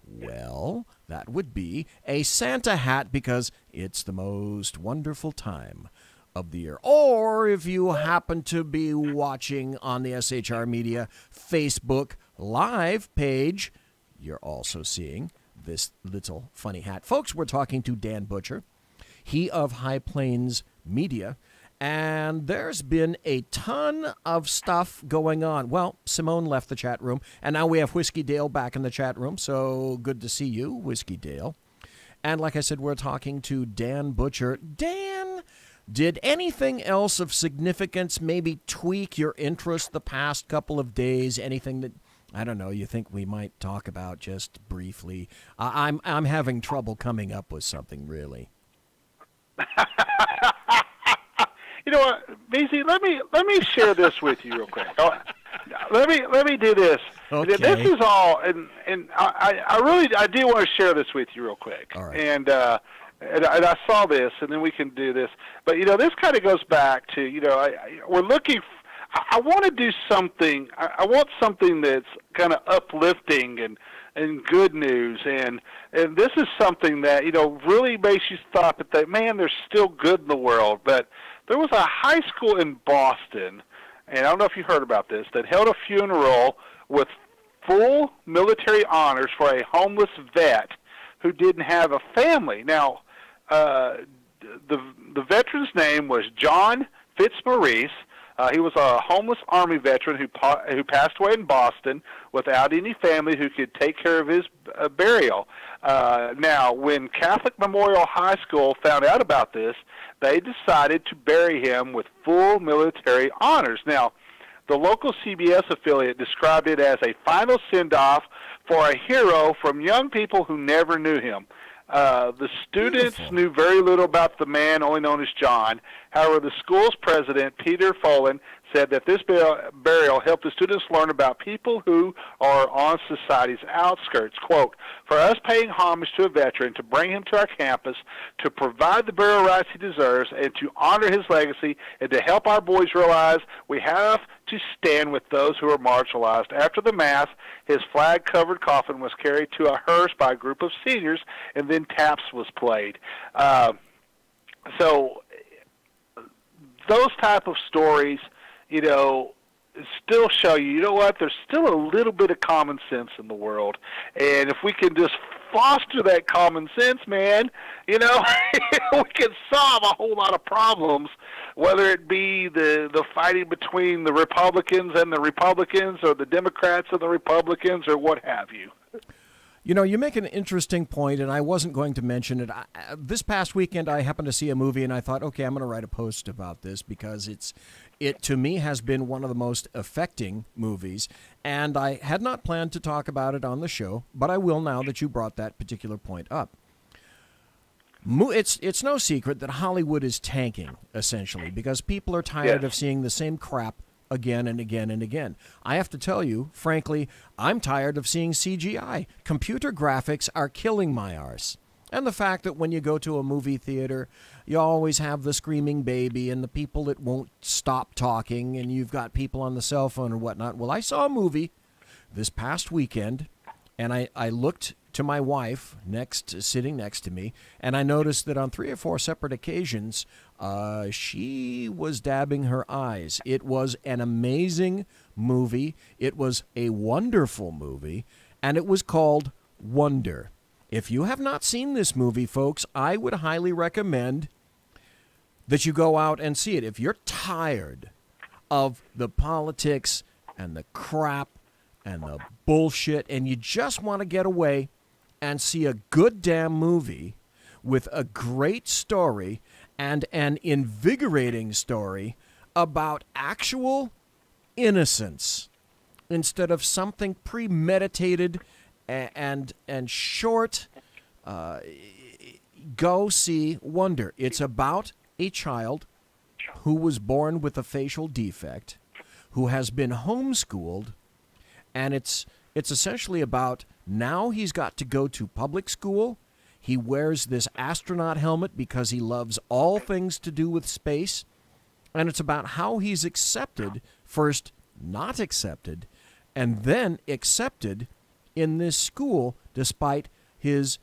well, that would be a Santa hat, because it's the most wonderful time of the year. Or if you happen to be watching on the SHR Media Facebook Live page, you're also seeing this little funny hat. Folks, we're talking to Dan Butcher, he of High Plains Media, and there's been a ton of stuff going on. Well, Simone left the chat room, and now we have Whiskey Dale back in the chat room, so good to see you, Whiskey Dale. And like I said, we're talking to Dan Butcher. Dan, did anything else of significance maybe tweak your interest the past couple of days? Anything that, I don't know, you think we might talk about just briefly? I'm having trouble coming up with something, really. know what, BZ, let me share this with you real quick. Let me do this. Okay. This is all, and I do want to share this with you real quick. All right. And I saw this, and then we can do this. But this kind of goes back to we're looking. I want to do something. I want something that's kind of uplifting and good news, and this is something that really makes you stop and think, man, there's still good in the world. But there was a high school in Boston, and I don't know if you heard about this, that held a funeral with full military honors for a homeless vet who didn't have a family. Now, the veteran's name was John Fitzmaurice. He was a homeless Army veteran who passed away in Boston without any family who could take care of his burial. Now, when Catholic Memorial High School found out about this, they decided to bury him with full military honors. Now, the local CBS affiliate described it as a final send-off for a hero from young people who never knew him. The students knew very little about the man, only known as John. However, the school's president, Peter Folan, said that this burial helped the students learn about people who are on society's outskirts. Quote, for us paying homage to a veteran, to bring him to our campus, to provide the burial rights he deserves, and to honor his legacy, and to help our boys realize we have to stand with those who are marginalized. After the Mass, his flag-covered coffin was carried to a hearse by a group of seniors, and then taps was played. So those type of stories, still show you know what, there's still a little bit of common sense in the world. And if we can just foster that common sense, man, we can solve a whole lot of problems, whether it be the fighting between the Republicans and the Republicans, or the Democrats and the Republicans, or what have you. You make an interesting point, and I wasn't going to mention it. This past weekend, I happened to see a movie, and I thought, okay, I'm going to write a post about this because it to me has been one of the most affecting movies, and I had not planned to talk about it on the show, but I will now that you brought that particular point up. It's no secret that Hollywood is tanking, essentially, because people are tired of seeing the same crap again and again and again. I have to tell you, frankly, I'm tired of seeing CGI. Computer graphics are killing my arse. And the fact that when you go to a movie theater, you always have the screaming baby and the people that won't stop talking, and you've got people on the cell phone or whatnot. Well, I saw a movie this past weekend, and I looked to my wife sitting next to me, and I noticed that on 3 or 4 separate occasions, she was dabbing her eyes. It was an amazing movie. It was a wonderful movie, and it was called Wonder. If you have not seen this movie, folks, I would highly recommend that you go out and see it. If you're tired of the politics and the crap and the bullshit, and you just want to get away and see a good damn movie with a great story and an invigorating story about actual innocence instead of something premeditated and short, go see Wonder. It's about a child who was born with a facial defect, who has been homeschooled, and it's essentially about now he's got to go to public school. He wears this astronaut helmet because he loves all things to do with space. And it's about how he's accepted, first not accepted, and then accepted in this school despite his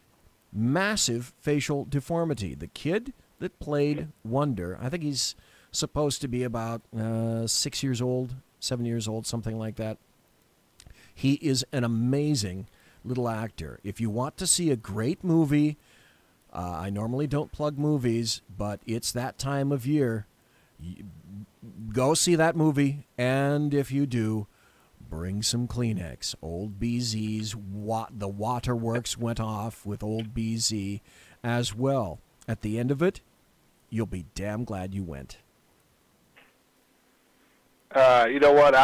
massive facial deformity. The kid that played Wonder, I think he's supposed to be about 6 years old, 7 years old, something like that. He is an amazing little actor. If you want to see a great movie, I normally don't plug movies, but it's that time of year. Go see that movie, and if you do, bring some Kleenex. Old BZ's, the waterworks went off with old BZ as well. At the end of it, you'll be damn glad you went. You know what?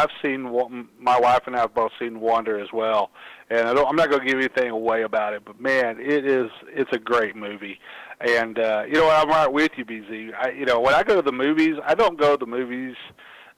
My wife and I have both seen Wonder as well, and I'm not going to give anything away about it. But man, it's a great movie. And you know what? I'm right with you, BZ. When I go to the movies, I don't go to the movies.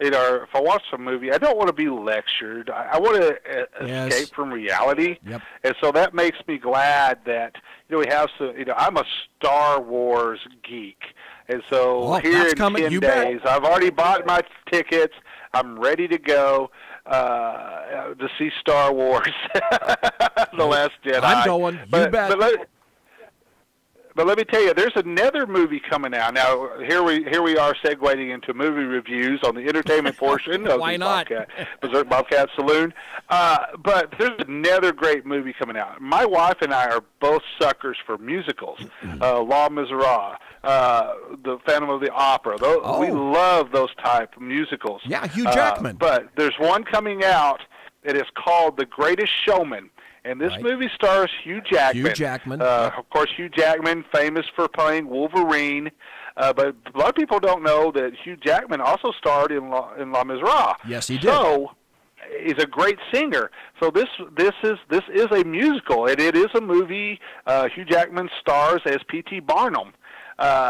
If I watch a movie, I don't want to be lectured. I want to escape from reality. Yep. And so that makes me glad that we have some. I'm a Star Wars geek, and so here in 10 days, I've already bought my tickets. I'm ready to go to see Star Wars, The Last Jedi. I'm going. You bet. But let me tell you, there's another movie coming out. Now, here we are segueing into movie reviews on the entertainment portion of the Berserk Bobcat Saloon. But there's another great movie coming out. My wife and I are both suckers for musicals. Les Miserables, The Phantom of the Opera. We love those type of musicals. Yeah, Hugh Jackman. But there's one coming out that is called The Greatest Showman. And this movie stars Hugh Jackman. Hugh Jackman. Of course, Hugh Jackman, famous for playing Wolverine. But a lot of people don't know that Hugh Jackman also starred in Les Miserables. Yes, he did. So he's a great singer. So this is a musical, and it is a movie. Hugh Jackman stars as P.T. Barnum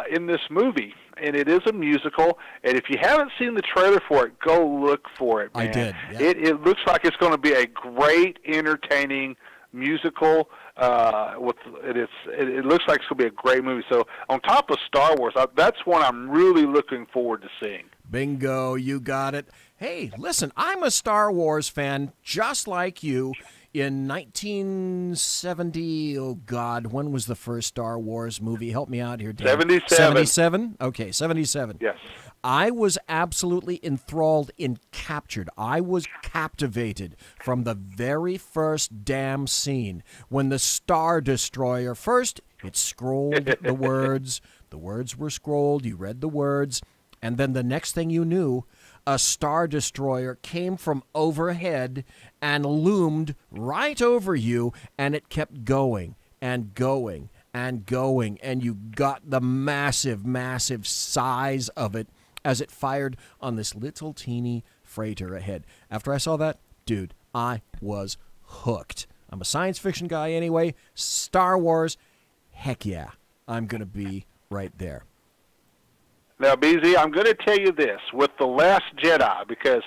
in this movie. And it is a musical, and if you haven't seen the trailer for it, go look for it, man. I did. Yeah. It looks like it's going to be a great, entertaining musical. It looks like it's going to be a great movie. So on top of Star Wars, that's one I'm really looking forward to seeing. Bingo, you got it. Hey, listen, I'm a Star Wars fan just like you. In 1970, oh God, when was the first Star Wars movie? Help me out here, Dan. 77. 77? Okay, 77. Yes. I was absolutely enthralled and captured. I was captivated from the very first damn scene when the Star Destroyer, first it scrolled the words were scrolled, you read the words, and then the next thing you knew, a Star Destroyer came from overhead and loomed right over you, and it kept going and going and going, and you got the massive, massive size of it as it fired on this little teeny freighter ahead. After I saw that, dude, I was hooked. I'm a science fiction guy anyway. Star Wars, heck yeah, I'm going to be right there. Now, BZ, I'm going to tell you this, with The Last Jedi, because,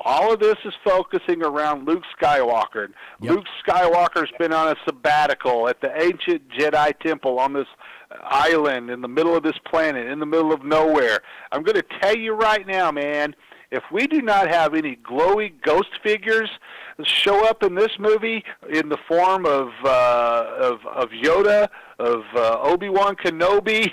all of this is focusing around Luke Skywalker. Yep. Luke Skywalker's been on a sabbatical at the ancient Jedi temple on this island in the middle of this planet, in the middle of nowhere. I'm going to tell you right now, man, if we do not have any glowy ghost figures show up in this movie in the form of Yoda, of Obi-Wan Kenobi,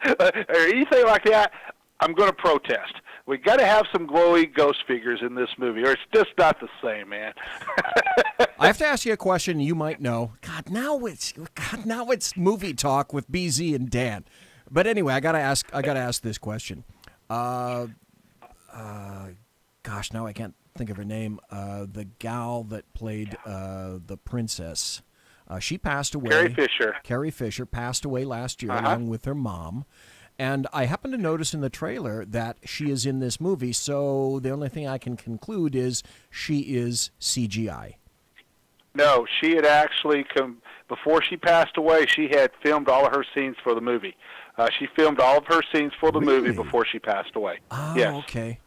or anything like that, I'm going to protest. We got to have some glowy ghost figures in this movie, or it's just not the same, man. I have to ask you a question you might know. God, now it's movie talk with BZ and Dan. But anyway, I gotta ask this question. Gosh, now I can't think of her name. The gal that played the princess. She passed away. Carrie Fisher passed away last year along with her mom. And I happened to notice in the trailer that she is in this movie, so the only thing I can conclude is she is CGI. No, she had actually before she passed away, she had filmed all of her scenes for the movie. She filmed all of her scenes for the movie before she passed away. Oh, yes. Okay.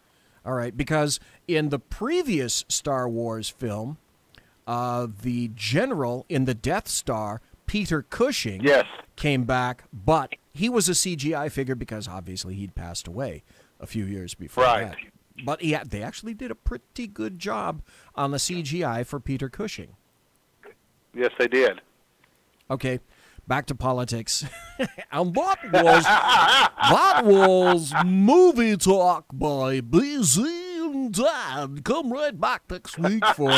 All right, because in the previous Star Wars film, the general in the Death Star, Peter Cushing, came back, but he was a CGI figure because obviously he'd passed away a few years before that. But they actually did a pretty good job on the CGI for Peter Cushing. Yes, they did. Okay, back to politics. And that was Movie Talk by BZ and Dan. Come right back next week for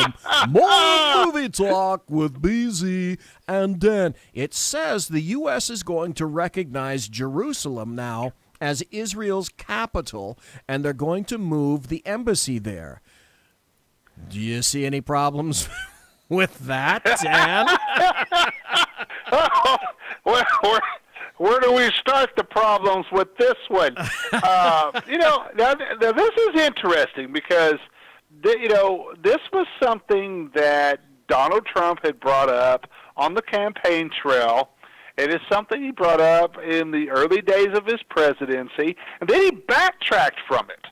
more Movie Talk with BZ and Dan. It says the U.S. is going to recognize Jerusalem now as Israel's capital, and they're going to move the embassy there. Do you see any problems with that, Dan? where do we start the problems with this one? Now this is interesting because, this was something that Donald Trump had brought up on the campaign trail. It is something he brought up in the early days of his presidency, and then he backtracked from it.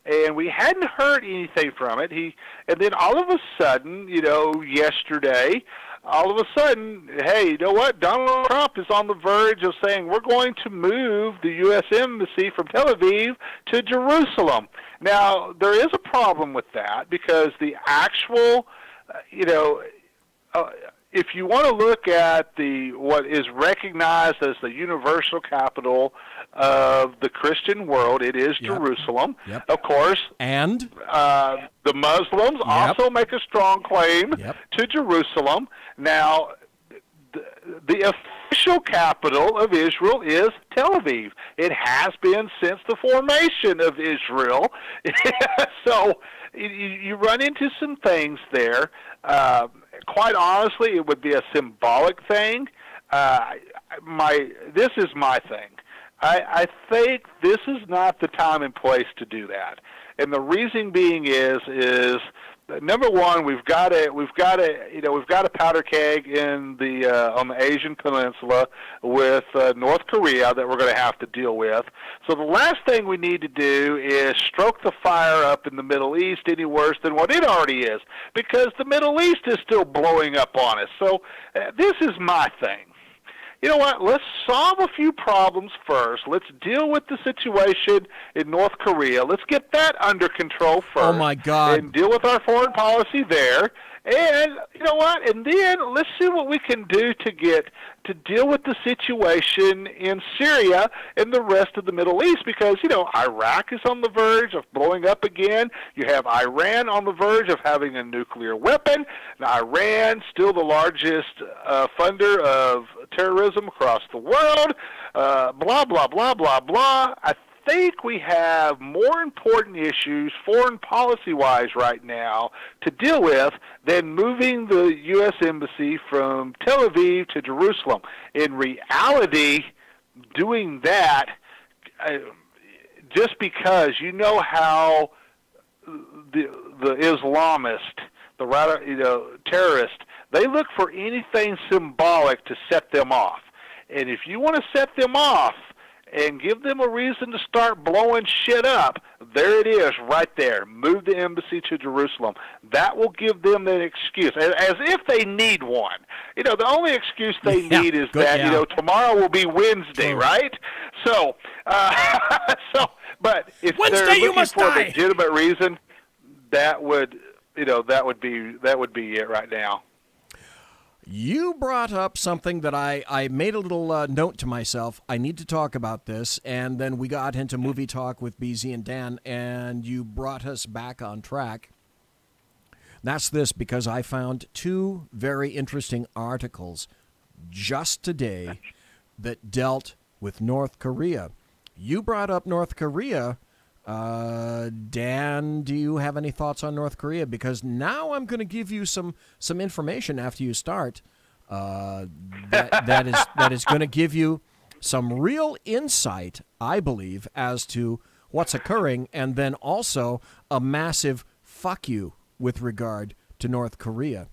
And we hadn't heard anything from it. And then all of a sudden, yesterday, all of a sudden, hey, you know what? Donald Trump is on the verge of saying we're going to move the U.S. Embassy from Tel Aviv to Jerusalem. Now, there is a problem with that because the actual, if you want to look at what is recognized as the universal capital of the Christian world, it is Jerusalem. Yep. Of course. And the Muslims also make a strong claim to Jerusalem. Now, the official capital of Israel is Tel Aviv. It has been since the formation of Israel. So you run into some things there. Quite honestly, it would be a symbolic thing. This is my thing. I think this is not the time and place to do that, and the reason being is number one, we've got a powder keg in on the Asian Peninsula with North Korea that we're going to have to deal with. So the last thing we need to do is stroke the fire up in the Middle East any worse than what it already is, because the Middle East is still blowing up on us. So this is my thing. You know what? Let's solve a few problems first. Let's deal with the situation in North Korea. Let's get that under control first. Oh, my God. And deal with our foreign policy there. And you know what? And then let's see what we can do to deal with the situation in Syria and the rest of the Middle East, because Iraq is on the verge of blowing up again. You have Iran on the verge of having a nuclear weapon. Now, Iran, still the largest funder of terrorism across the world. Blah blah blah blah blah. I think we have more important issues foreign policy-wise right now to deal with than moving the U.S. Embassy from Tel Aviv to Jerusalem. In reality, doing that, just because how the Islamist, the terrorist, they look for anything symbolic to set them off. And if you want to set them off and give them a reason to start blowing shit up, there it is right there. Move the embassy to Jerusalem. That will give them an excuse, as if they need one. The only excuse they need is that, tomorrow will be Wednesday, right? So, but if Wednesday, they're you looking must for die. a legitimate reason, that would be it right now. You brought up something that I made a little note to myself. I need to talk about this, and then we got into movie talk with BZ and Dan, and you brought us back on track. That's this, because I found two very interesting articles just today that dealt with North Korea. You brought up North Korea. Dan, do you have any thoughts on North Korea? Because now I'm going to give you some information after you start that is going to give you some real insight, I believe, as to what's occurring, and then also a massive fuck you with regard to North Korea.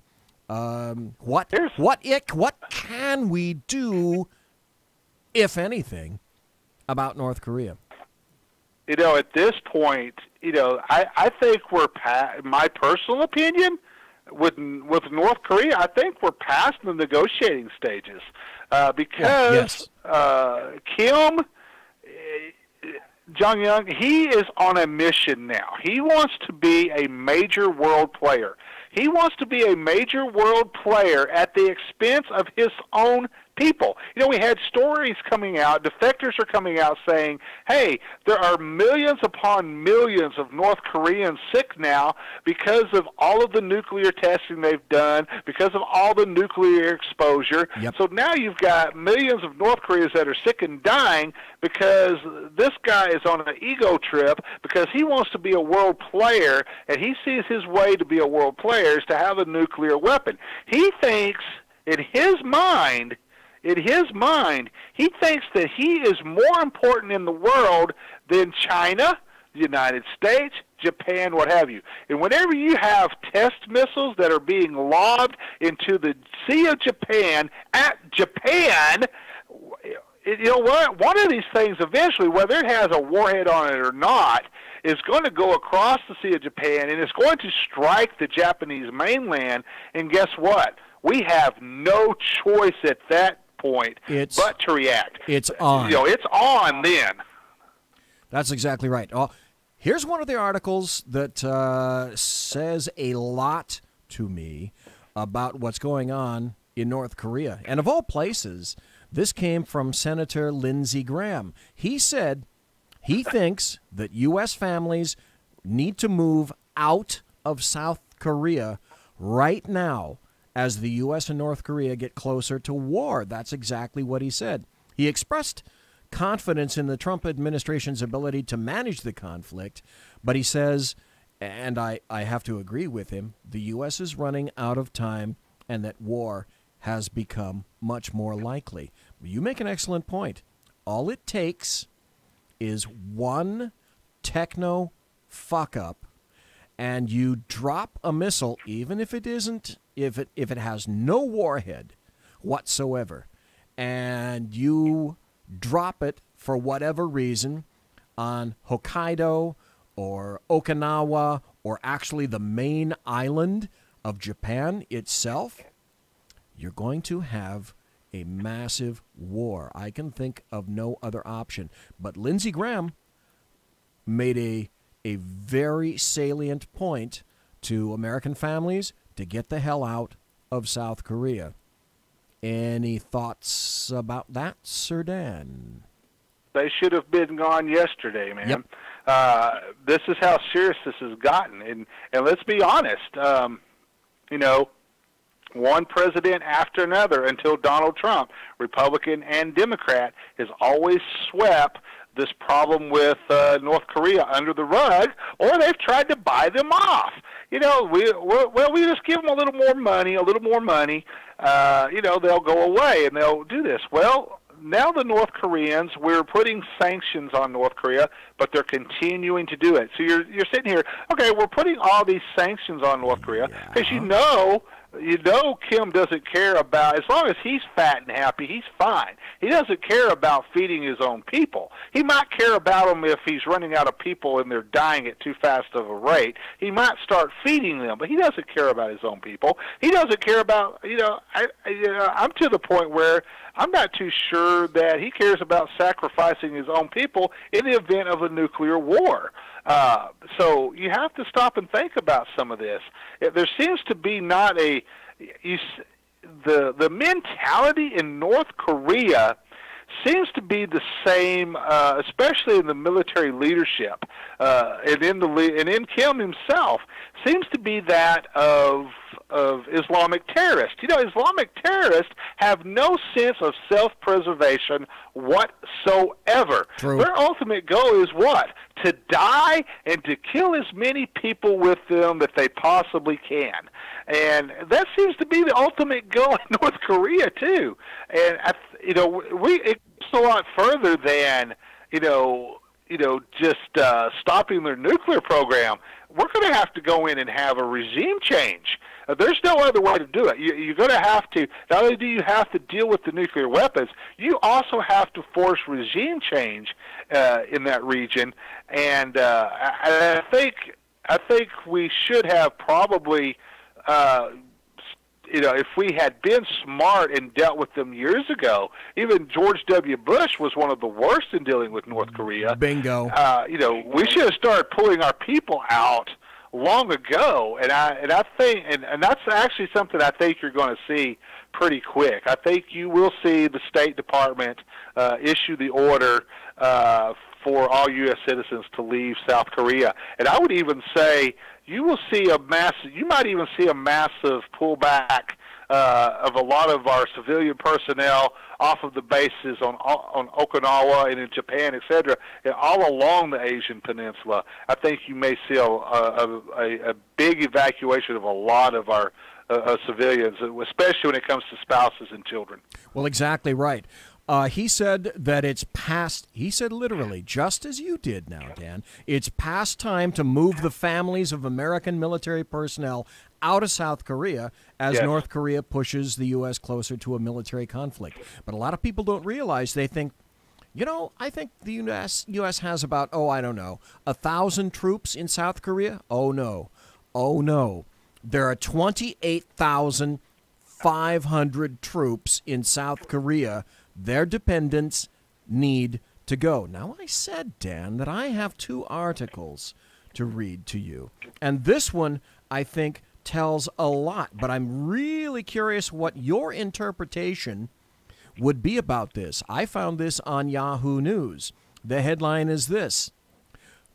What can we do, if anything, about North Korea? At this point, I think we're past, my personal opinion, with North Korea, I think we're past the negotiating stages, because Kim Jong-un, he is on a mission now. He wants to be a major world player. He wants to be a major world player at the expense of his own people. We had stories coming out, defectors are coming out saying, hey, there are millions upon millions of North Koreans sick now because of all of the nuclear testing they've done, because of all the nuclear exposure. Yep. So now you've got millions of North Koreans that are sick and dying because this guy is on an ego trip because he wants to be a world player, and he sees his way to be a world player is to have a nuclear weapon. He thinks, in his mind, in his mind, he thinks that he is more important in the world than China, the United States, Japan, what have you. And whenever you have test missiles that are being lobbed into the Sea of Japan, at Japan, you know what? One of these things eventually, whether it has a warhead on it or not, is going to go across the Sea of Japan, and it's going to strike the Japanese mainland. And guess what? We have no choice at that point but to react. It's on. You know, it's on then. That's exactly right. Here's one of the articles that says a lot to me about what's going on in North Korea. And of all places, this came from Senator Lindsey Graham. He said he thinks that U.S. families need to move out of South Korea right now as the U.S. and North Korea get closer to war. That's exactly what he said. He expressed confidence in the Trump administration's ability to manage the conflict, but he says, and I have to agree with him, the U.S. is running out of time and that war has become much more likely. You make an excellent point. All it takes is one techno fuck-up, and you drop a missile, even if it isn't, if it has no warhead whatsoever, and you drop it for whatever reason on Hokkaido or Okinawa or actually the main island of Japan itself, you're going to have a massive war. I can think of no other option. But Lindsey Graham made a very salient point to American families to get the hell out of South Korea. Any thoughts about that, Sir Dan? They should have been gone yesterday, man. Yep. This is how serious this has gotten. And let's be honest, you know, one president after another until Donald Trump, Republican and Democrat, has always swept this problem with North Korea under the rug, or they've tried to buy them off. You know, we just give them a little more money, you know, they'll go away and they'll do this. Well, now the North Koreans, we're putting sanctions on North Korea, but they're continuing to do it. So you're sitting here, okay, we're putting all these sanctions on North Korea because you know Kim doesn't care about, as long as he's fat and happy, he's fine. He doesn't care about feeding his own people. He might care about them if he's running out of people and they're dying at too fast of a rate. He might start feeding them, but he doesn't care about his own people. He doesn't care about, I'm to the point where I'm not too sure that he cares about sacrificing his own people in the event of a nuclear war. So you have to stop and think about some of this. There seems to be not the mentality in North Korea seems to be the same, especially in the military leadership, and in Kim himself, seems to be that of Islamic terrorists. You know, Islamic terrorists have no sense of self-preservation whatsoever. True. Their ultimate goal is what? To die and to kill as many people with them that they possibly can. And that seems to be the ultimate goal in North Korea, too. And, it goes a lot further than, just stopping their nuclear program. We're going to have to go in and have a regime change. There's no other way to do it. You're going to have to, not only do you have to deal with the nuclear weapons, you also have to force regime change in that region. And I think we should have probably, if we had been smart and dealt with them years ago, even George W. Bush was one of the worst in dealing with North Korea. Bingo. We should have started pulling our people out long ago, and I think, and that's actually something I think you're going to see pretty quick. I think you will see the State Department issue the order for all U.S. citizens to leave South Korea, and I would even say you might even see a massive pullback of a lot of our civilian personnel off of the bases on Okinawa and in Japan, etc., and all along the Asian Peninsula. I think you may see a big evacuation of a lot of our civilians, especially when it comes to spouses and children. Well, exactly right. He said that it's past, he said literally, just as you did now, Dan, it's past time to move the families of American military personnel out of South Korea as Yes. North Korea pushes the U.S. closer to a military conflict. But a lot of people don't realize, they think, you know, I think the U.S. has about, 1,000 troops in South Korea. Oh, no. There are 28,500 troops in South Korea. Their dependents need to go. Now, I said, Dan, that I have 2 articles to read to you. And this one, I think, tells a lot. But I'm really curious what your interpretation would be about this. I found this on Yahoo News. The headline is this: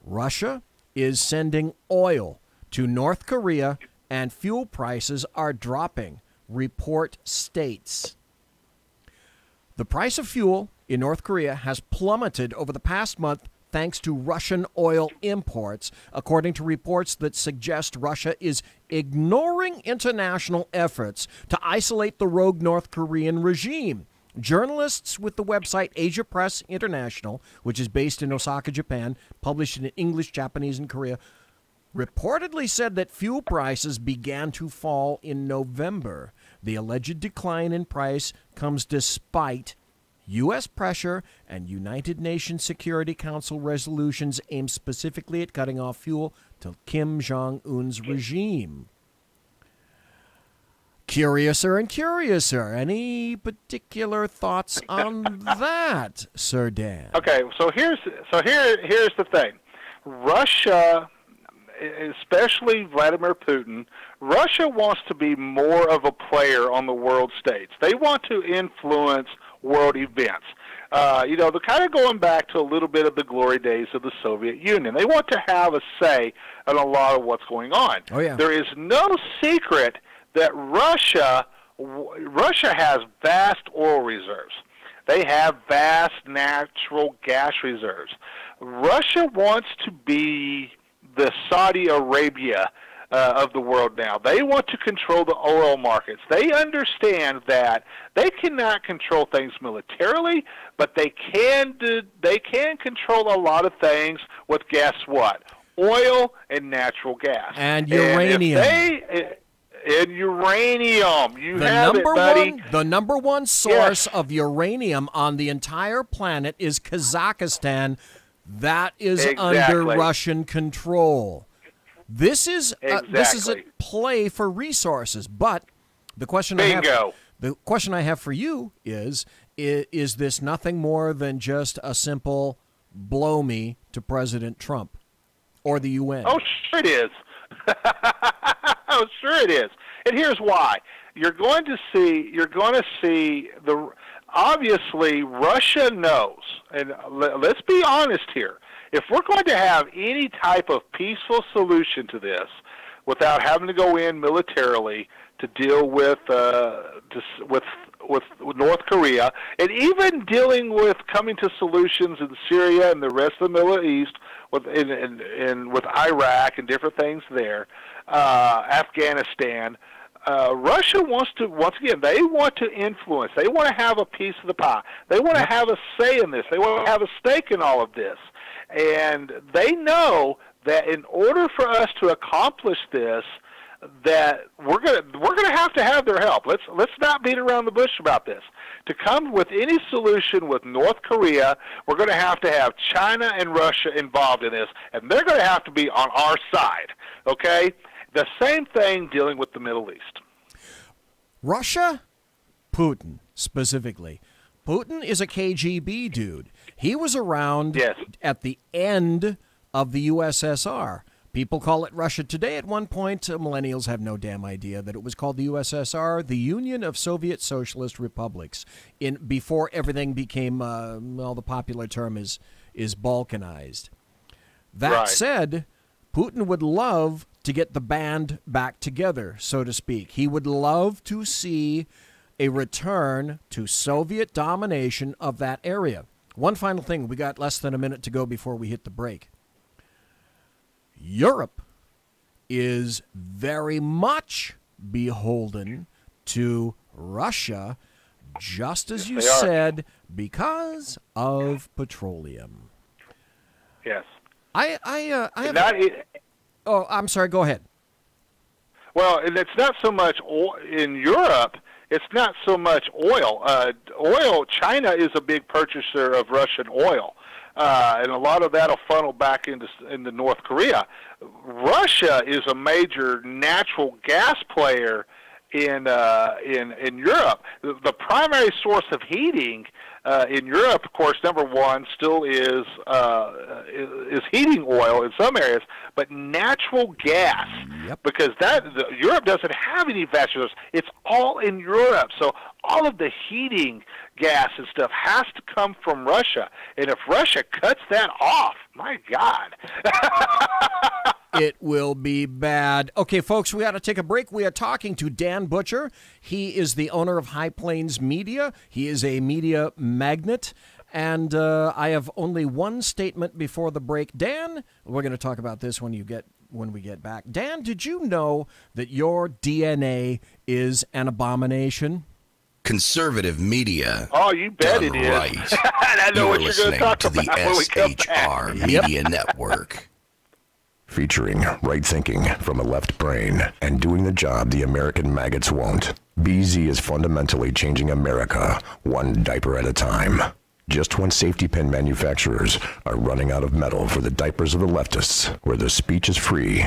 Russia is sending oil to North Korea and fuel prices are dropping, report states. The price of fuel in North Korea has plummeted over the past month thanks to Russian oil imports, according to reports that suggest Russia is ignoring international efforts to isolate the rogue North Korean regime. Journalists with the website Asia Press International, which is based in Osaka, Japan, published in English, Japanese, and Korea, reportedly said that fuel prices began to fall in November. The alleged decline in price comes despite U.S. pressure and United Nations Security Council resolutions aimed specifically at cutting off fuel to Kim Jong-un's regime. Curiouser and curiouser. Any particular thoughts on that, Sir Dan? Okay, so here's the thing. Russia, especially Vladimir Putin, Russia wants to be more of a player on the world stage. They want to influence world events. They're kind of going back to a little bit of the glory days of the Soviet Union. They want to have a say in a lot of what's going on. Oh, yeah. There is no secret that Russia has vast oil reserves. They have vast natural gas reserves. Russia wants to be the Saudi Arabia of the world now. They want to control the oil markets. They understand that they cannot control things militarily, but they can control a lot of things with, guess what? Oil and natural gas. And uranium. And uranium. You have it, buddy. The number one source of uranium on the entire planet is Kazakhstan. That is under Russian control. This is a play for resources. But the question I have for you is this nothing more than just a simple blow me to President Trump or the UN? Oh, sure it is. Oh, sure it is. And here's why. You're going to see obviously Russia knows, and let's be honest here, if we're going to have any type of peaceful solution to this without having to go in militarily to deal with North Korea, and even dealing with coming to solutions in Syria and the rest of the Middle East, with Iraq and different things there, Afghanistan, Russia wants to, once again, they want to influence. They want to have a piece of the pie. They want to have a say in this. They want to have a stake in all of this. And they know that in order for us to accomplish this, that we're gonna have to have their help. Let's not beat around the bush about this. To come with any solution with North Korea, we're going to have China and Russia involved in this, and they're going to have to be on our side. Okay, the same thing dealing with the Middle East. Russia, Putin specifically. Putin is a KGB dude. He was around at the end of the USSR. People call it Russia today. At one point, millennials have no damn idea that it was called the USSR, the Union of Soviet Socialist Republics, before everything became, the popular term is balkanized. That said, Putin would love to get the band back together, so to speak. He would love to see a return to Soviet domination of that area. One final thing. We got less than a minute to go before we hit the break. Europe is very much beholden to Russia, just as you they are. said, because of petroleum. Yes. I have. Not, Oh, I'm sorry. Go ahead. well, and it's not so much oil in Europe. It's not so much oil. China is a big purchaser of Russian oil, and a lot of that will funnel back into North Korea. Russia is a major natural gas player in Europe. The primary source of heating in Europe, of course, number one still is heating oil in some areas, but natural gas, because Europe doesn't have any vast resources. It's all in Europe, so all of the heating gas and stuff has to come from Russia. And if Russia cuts that off, my God. It will be bad. Okay, folks, we got to take a break. We are talking to Dan Butcher. He is the owner of High Plains Media. He is a media magnate. And I have only one statement before the break. Dan, we're going to talk about this when we get back. Dan, did you know that your DNA is an abomination? Conservative media. Oh, you bet done it is. Right. I know what you're going to talk to about the when we come SHR back. Media Network. Featuring right thinking from a left brain and doing the job the American maggots won't. BZ is fundamentally changing America one diaper at a time. Just when safety pin manufacturers are running out of metal for the diapers of the leftists, where the speech is free,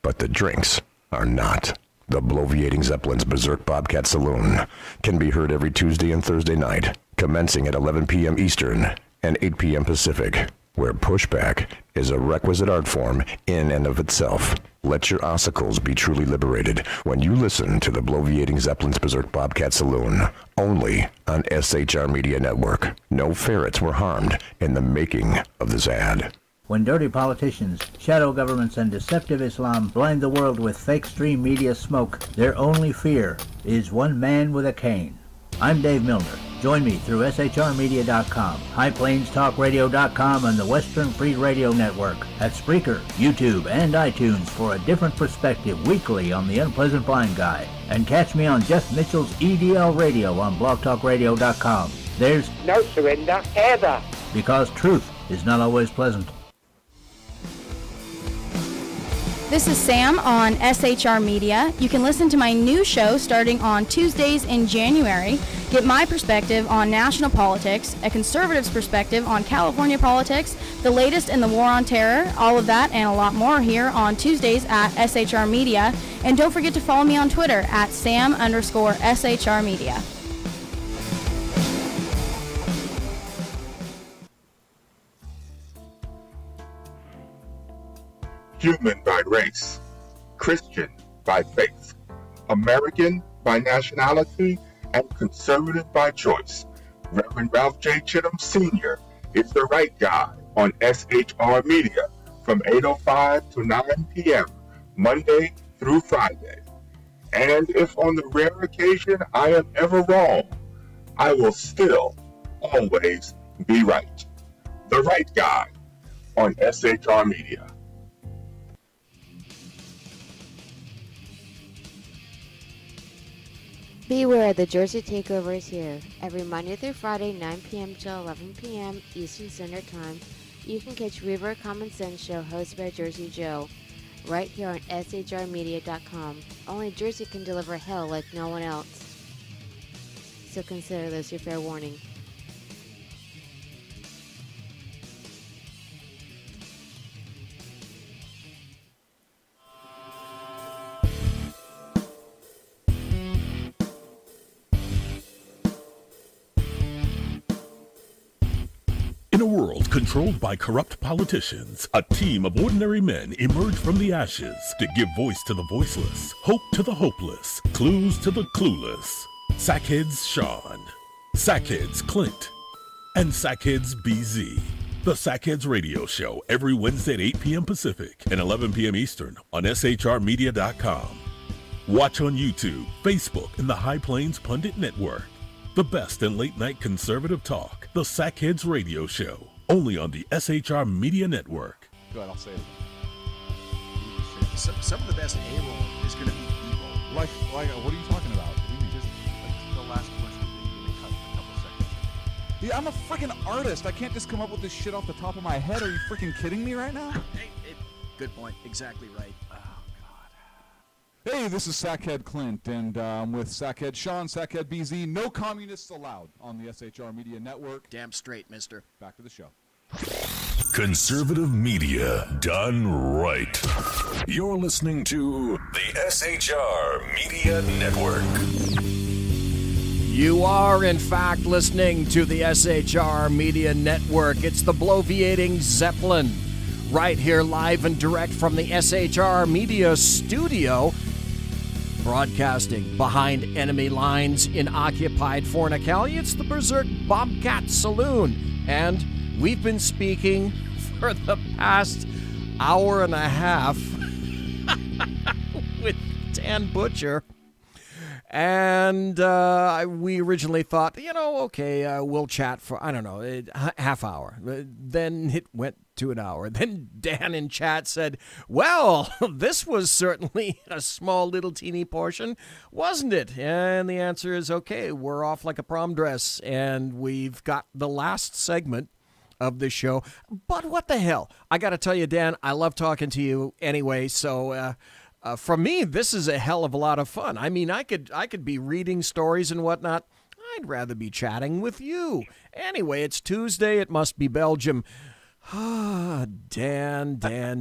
but the drinks are not. The bloviating Zeppelin's Berserk Bobcat Saloon can be heard every Tuesday and Thursday night, commencing at 11 p.m. Eastern and 8 p.m. Pacific, where pushback is a requisite art form in and of itself. Let your ossicles be truly liberated when you listen to the bloviating Zeppelin's Berserk Bobcat Saloon, only on SHR Media Network. No ferrets were harmed in the making of this ad. When dirty politicians, shadow governments, and deceptive Islam blind the world with fake stream media smoke, their only fear is one man with a cane. I'm Dave Milner. Join me through SHRmedia.com, HighPlainsTalkRadio.com, and the Western Free Radio Network at Spreaker, YouTube, and iTunes for a different perspective weekly on the Unpleasant Blind Guy. And catch me on Jeff Mitchell's EDL Radio on BlogTalkRadio.com. There's no surrender ever, because truth is not always pleasant. This is Sam on SHR Media. You can listen to my new show starting on Tuesdays in January. Get my perspective on national politics, a conservative's perspective on California politics, the latest in the war on terror, all of that and a lot more here on Tuesdays at SHR Media. And don't forget to follow me on Twitter at Sam_SHR Media. Human by race, Christian by faith, American by nationality, and conservative by choice. Reverend Ralph J. Chittum Sr. is the right guy on SHR Media from 8:05 to 9 p.m., Monday through Friday. And if on the rare occasion I am ever wrong, I will still always be right. The right guy on SHR Media. Beware, the Jersey Takeover is here. Every Monday through Friday, 9 p.m. to 11 p.m. Eastern Standard Time, you can catch River Common Sense Show hosted by Jersey Joe, right here on SHRmedia.com. Only Jersey can deliver hell like no one else. So consider this your fair warning. In a world controlled by corrupt politicians, a team of ordinary men emerge from the ashes to give voice to the voiceless, hope to the hopeless, clues to the clueless. Sackheads Sean, Sackheads Clint, and Sackheads BZ. The Sackheads Radio Show every Wednesday at 8 p.m. Pacific and 11 p.m. Eastern on SHRmedia.com. Watch on YouTube, Facebook, and the High Plains Pundit Network. The best in late-night conservative talk, the Sackheads Radio Show, only on the SHR Media Network. Go ahead, I'll say it. Some of the best A-roll is going to be B-roll. Like, what are you talking about? Just like the last question thing they cut a couple seconds. Yeah, I'm a freaking artist. I can't just come up with this shit off the top of my head. Are you freaking kidding me right now? Good point. Exactly right. Hey, this is Sackhead Clint, and I'm with Sackhead Sean, Sackhead BZ. No communists allowed on the SHR Media Network. Damn straight, mister. Back to the show. Conservative media done right. You're listening to the SHR Media Network. You are, in fact, listening to the SHR Media Network. It's the bloviating Zeppelin, right here live and direct from the SHR Media Studio, broadcasting behind enemy lines in occupied Fornicali. It's the Berserk Bobcat Saloon, and we've been speaking for the past hour and a half with Dan Butcher. And we originally thought, okay, we'll chat for, I don't know, half hour. Then it went to an hour. Then Dan in chat said, well, this was certainly a small little teeny portion, wasn't it? And the answer is, okay, we're off like a prom dress. And we've got the last segment of the show. But what the hell? I got to tell you, Dan, I love talking to you anyway, so... for me, this is a hell of a lot of fun. I mean, I could be reading stories and whatnot. I'd rather be chatting with you. Anyway, it's Tuesday. It must be Belgium. Dan. I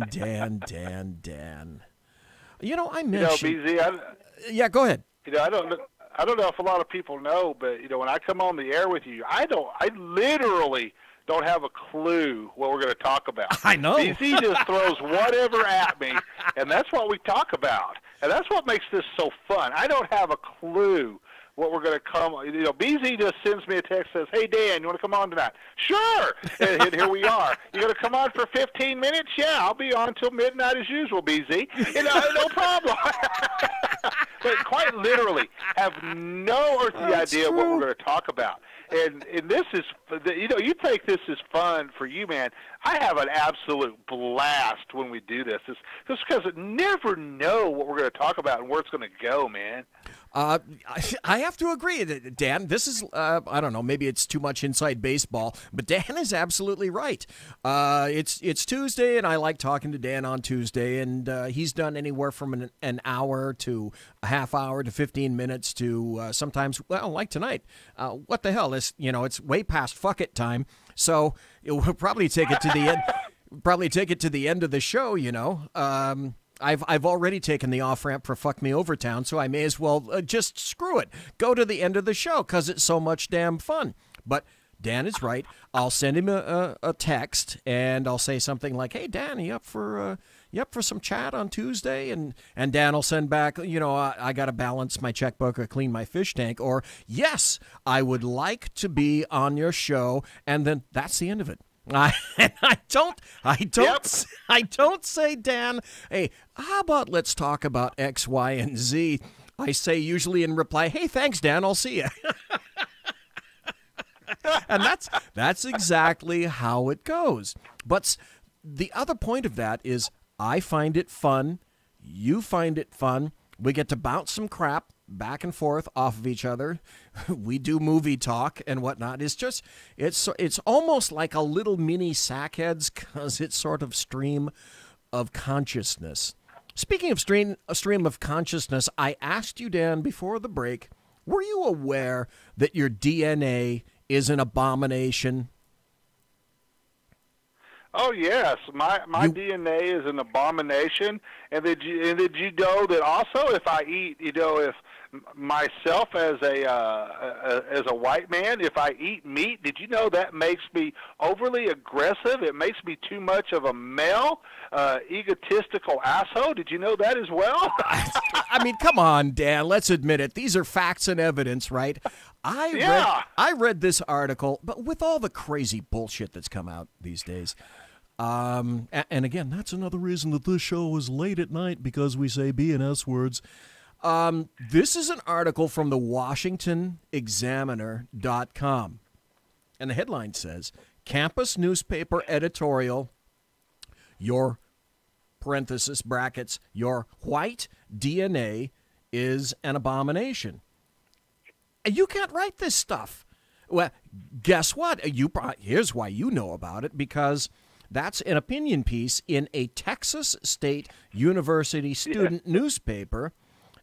mentioned... BZ, yeah, go ahead. I don't know if a lot of people know, but when I come on the air with you, I literally don't have a clue what we're going to talk about. I know. BZ just throws whatever at me, and that's what we talk about. And that's what makes this so fun. I don't have a clue what we're going to come. BZ just sends me a text, says, hey, Dan, you want to come on tonight? Sure. And here we are. You going to come on for 15 minutes? Yeah, I'll be on until midnight as usual, BZ. No problem. But quite literally have no earthly idea what we're going to talk about. And this is, you think this is fun for you, man. I have an absolute blast when we do this. It's just because I never know what we're going to talk about and where it's going to go, man. I have to agree, Dan. This is, I don't know, maybe it's too much inside baseball, but Dan is absolutely right. It's Tuesday, and I like talking to Dan on Tuesday, and he's done anywhere from an hour to a half hour to 15 minutes to sometimes, well, like tonight. What the hell? It's way past fuck it time, so we'll probably take it to the end. Probably take it to the end of the show, I've already taken the off-ramp for Fuck Me Over Town, so I may as well just screw it. Go to the end of the show, because it's so much damn fun. But Dan is right. I'll send him a text, and I'll say something like, hey, Dan, you up for some chat on Tuesday? And Dan will send back, I got to balance my checkbook or clean my fish tank, or, yes, I would like to be on your show, and then that's the end of it. I don't say, Dan, hey, how about let's talk about X, Y, and Z? I say usually in reply, hey, thanks, Dan, I'll see you. And that's exactly how it goes. But the other point of that is I find it fun. You find it fun. We get to bounce some crap back and forth off of each other. We do movie talk and whatnot. It's almost like a little mini Sackheads, because it's sort of stream of consciousness. Speaking of stream of consciousness, I asked you, Dan, before the break, were you aware that your DNA is an abomination? Oh yes, my DNA is an abomination, and did you know that also if I eat, if myself as a white man, if I eat meat, did you know that makes me overly aggressive? It makes me too much of a male, egotistical asshole. Did you know that as well? I mean, come on, Dan. Let's admit it. These are facts and evidence, right? I read this article, but with all the crazy bullshit that's come out these days. And again, that's another reason that this show is late at night, because we say B and S words. This is an article from the WashingtonExaminer.com. And the headline says, Campus Newspaper Editorial, your parenthesis brackets, your white DNA is an abomination. You can't write this stuff. Well, guess what? Here's why you know about it, because that's an opinion piece in a Texas State University student newspaper,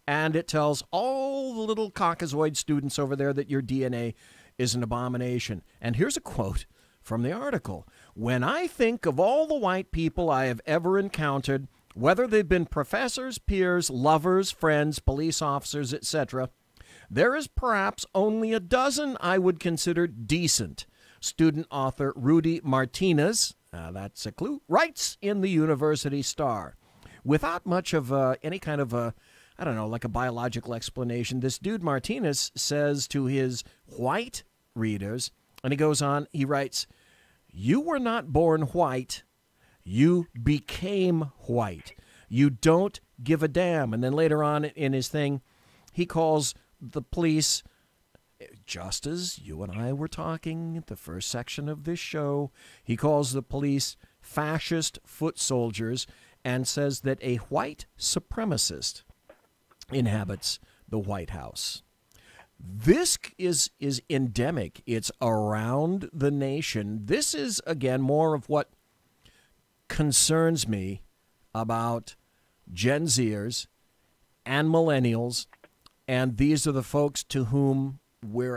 and it tells all the little Caucasoid students over there that your DNA is an abomination. And here's a quote from the article. When I think of all the white people I have ever encountered, whether they've been professors, peers, lovers, friends, police officers, etc., there is perhaps only a dozen I would consider decent. Student author Rudy Martinez, that's a clue, writes in the University Star. Without much of any kind of a, I don't know, like a biological explanation, this dude Martinez says to his white readers, and he goes on, he writes, "You were not born white, you became white. You don't give a damn." And then later on in his thing, he calls the police, just as you and I were talking at the first section of this show, he calls the police fascist foot soldiers and says that a white supremacist inhabits the White House. This is endemic. It's around the nation. This is, again, more of what concerns me about Gen Zers and millennials, and these are the folks to whom we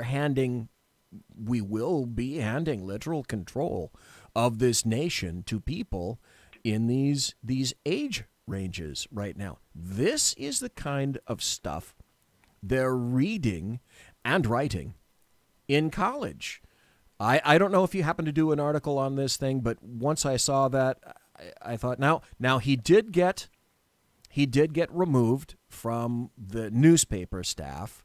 will be handing literal control of this nation to people in these age ranges right now. This is the kind of stuff they're reading and writing in college. I don't know if you happen to do an article on this thing, but once I saw that, I thought, now he did get removed from the newspaper staff,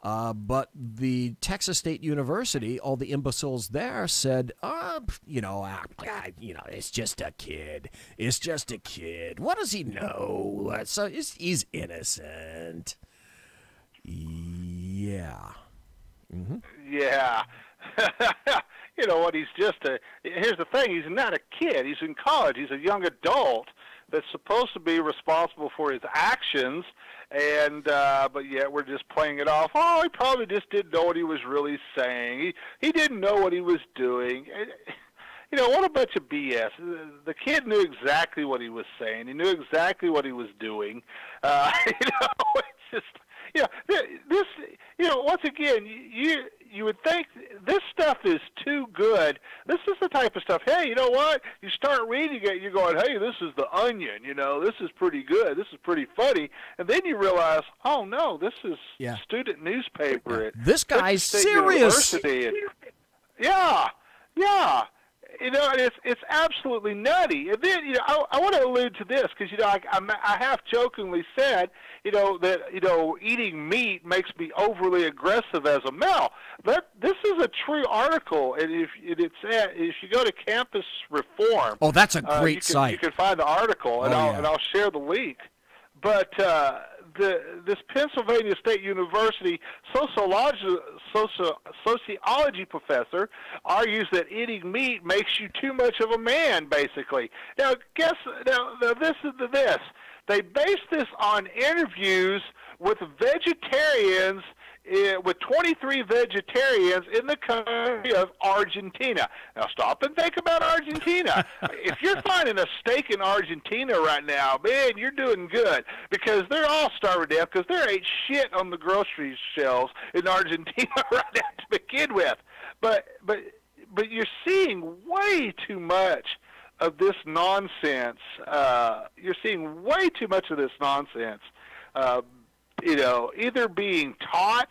but the Texas State University, all the imbeciles there said, it's just a kid. It's just a kid. What does he know? So he's innocent. Yeah. Mm-hmm. Yeah. You know what? Here's the thing. He's not a kid. He's in college. He's a young adult that's supposed to be responsible for his actions, and but yet we're just playing it off. Oh, he probably just didn't know what he was really saying. He didn't know what he was doing. You know, what a bunch of BS. The kid knew exactly what he was saying. He knew exactly what he was doing. It's just, this, once again, you would think this stuff is too good. This is the type of stuff, hey, you know what? You start reading it, you're going, hey, this is The Onion, this is pretty good. This is pretty funny. And then you realize, oh, no, this is student newspaper. Yeah. This guy's serious. Yeah. And it's absolutely nutty. And then, I want to allude to this because, I half jokingly said, that, eating meat makes me overly aggressive as a male. But this is a true article. And if you go to Campus Reform. Oh, that's a great site. You can find the article, and I'll share the link. But this Pennsylvania State University sociology professor argues that eating meat makes you too much of a man, basically. Now, this is this. They base this on interviews with vegetarians, with 23 vegetarians in the country of Argentina. Now, stop and think about Argentina. If you're finding a steak in Argentina right now, man, you're doing good, because they're all starving to death because there ain't shit on the grocery shelves in Argentina right now to begin with. But you're seeing way too much of this nonsense. You're seeing way too much of this nonsense. Either being taught,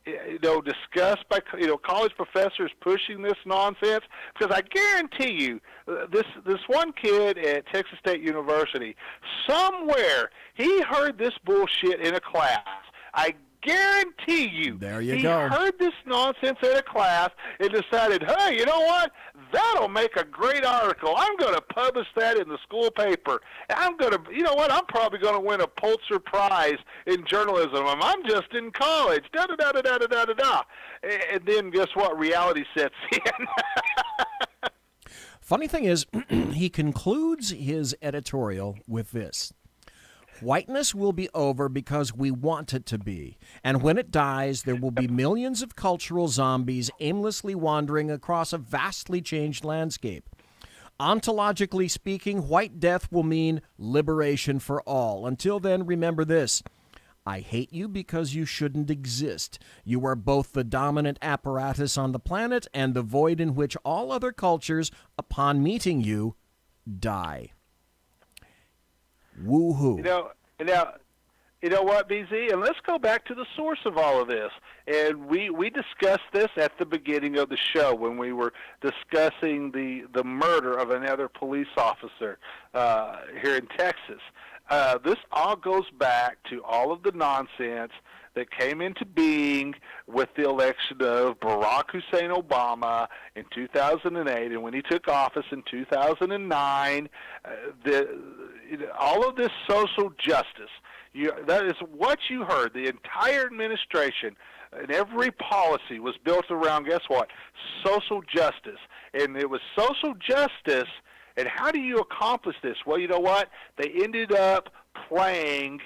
discussed by, college professors pushing this nonsense. Because I guarantee you, this one kid at Texas State University, somewhere he heard this bullshit in a class. I guarantee you. There you he go. He heard this nonsense in a class and decided, hey, you know what? That'll make a great article. I'm going to publish that in the school paper. I'm going to, I'm probably going to win a Pulitzer Prize in journalism. I'm just in college. Da-da-da-da-da-da-da-da. And then guess what? Reality sets in. Funny thing is, he concludes his editorial with this. Whiteness will be over because we want it to be. And when it dies, there will be millions of cultural zombies aimlessly wandering across a vastly changed landscape. Ontologically speaking, white death will mean liberation for all. Until then, remember this. I hate you because you shouldn't exist. You are both the dominant apparatus on the planet and the void in which all other cultures, upon meeting you, die. Woo-hoo. You know what, BZ? And let's go back to the source of all of this. And we discussed this at the beginning of the show when we were discussing the murder of another police officer here in Texas. This all goes back to all of the nonsense that came into being with the election of Barack Hussein Obama in 2008, and when he took office in 2009, all of this social justice, that is what you heard. The entire administration and every policy was built around, guess what? Social justice. And it was social justice, and how do you accomplish this? Well, you know what? They ended up playing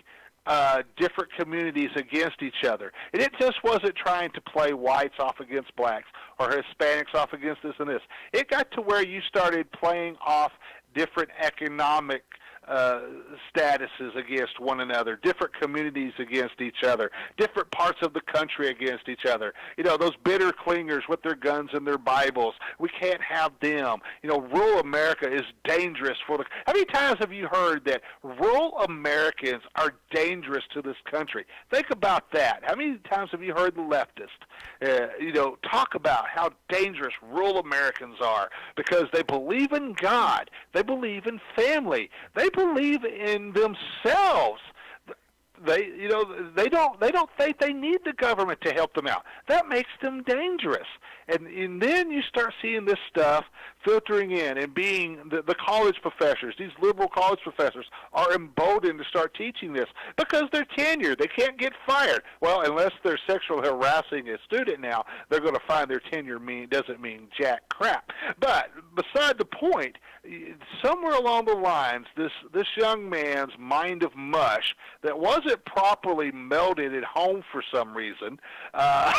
different communities against each other. And it just wasn't trying to play whites off against blacks or Hispanics off against this and this. It got to where you started playing off different economic statuses against one another, different communities against each other, different parts of the country against each other. You know, those bitter clingers with their guns and their Bibles, we can't have them. You know, rural America is dangerous for the... How many times have you heard that rural Americans are dangerous to this country? Think about that. How many times have you heard the leftist, talk about how dangerous rural Americans are because they believe in God, they believe in family, they believe in themselves. They don't think they need the government to help them out. That makes them dangerous. And then you start seeing this stuff filtering in and being the college professors, these liberal college professors are emboldened to start teaching this because they're tenured. They can't get fired. Well, unless they're sexually harassing a student now, they're going to find their tenure doesn't mean jack crap. But beside the point, somewhere along the lines, this young man's mind of mush that wasn't properly melded at home for some reason, and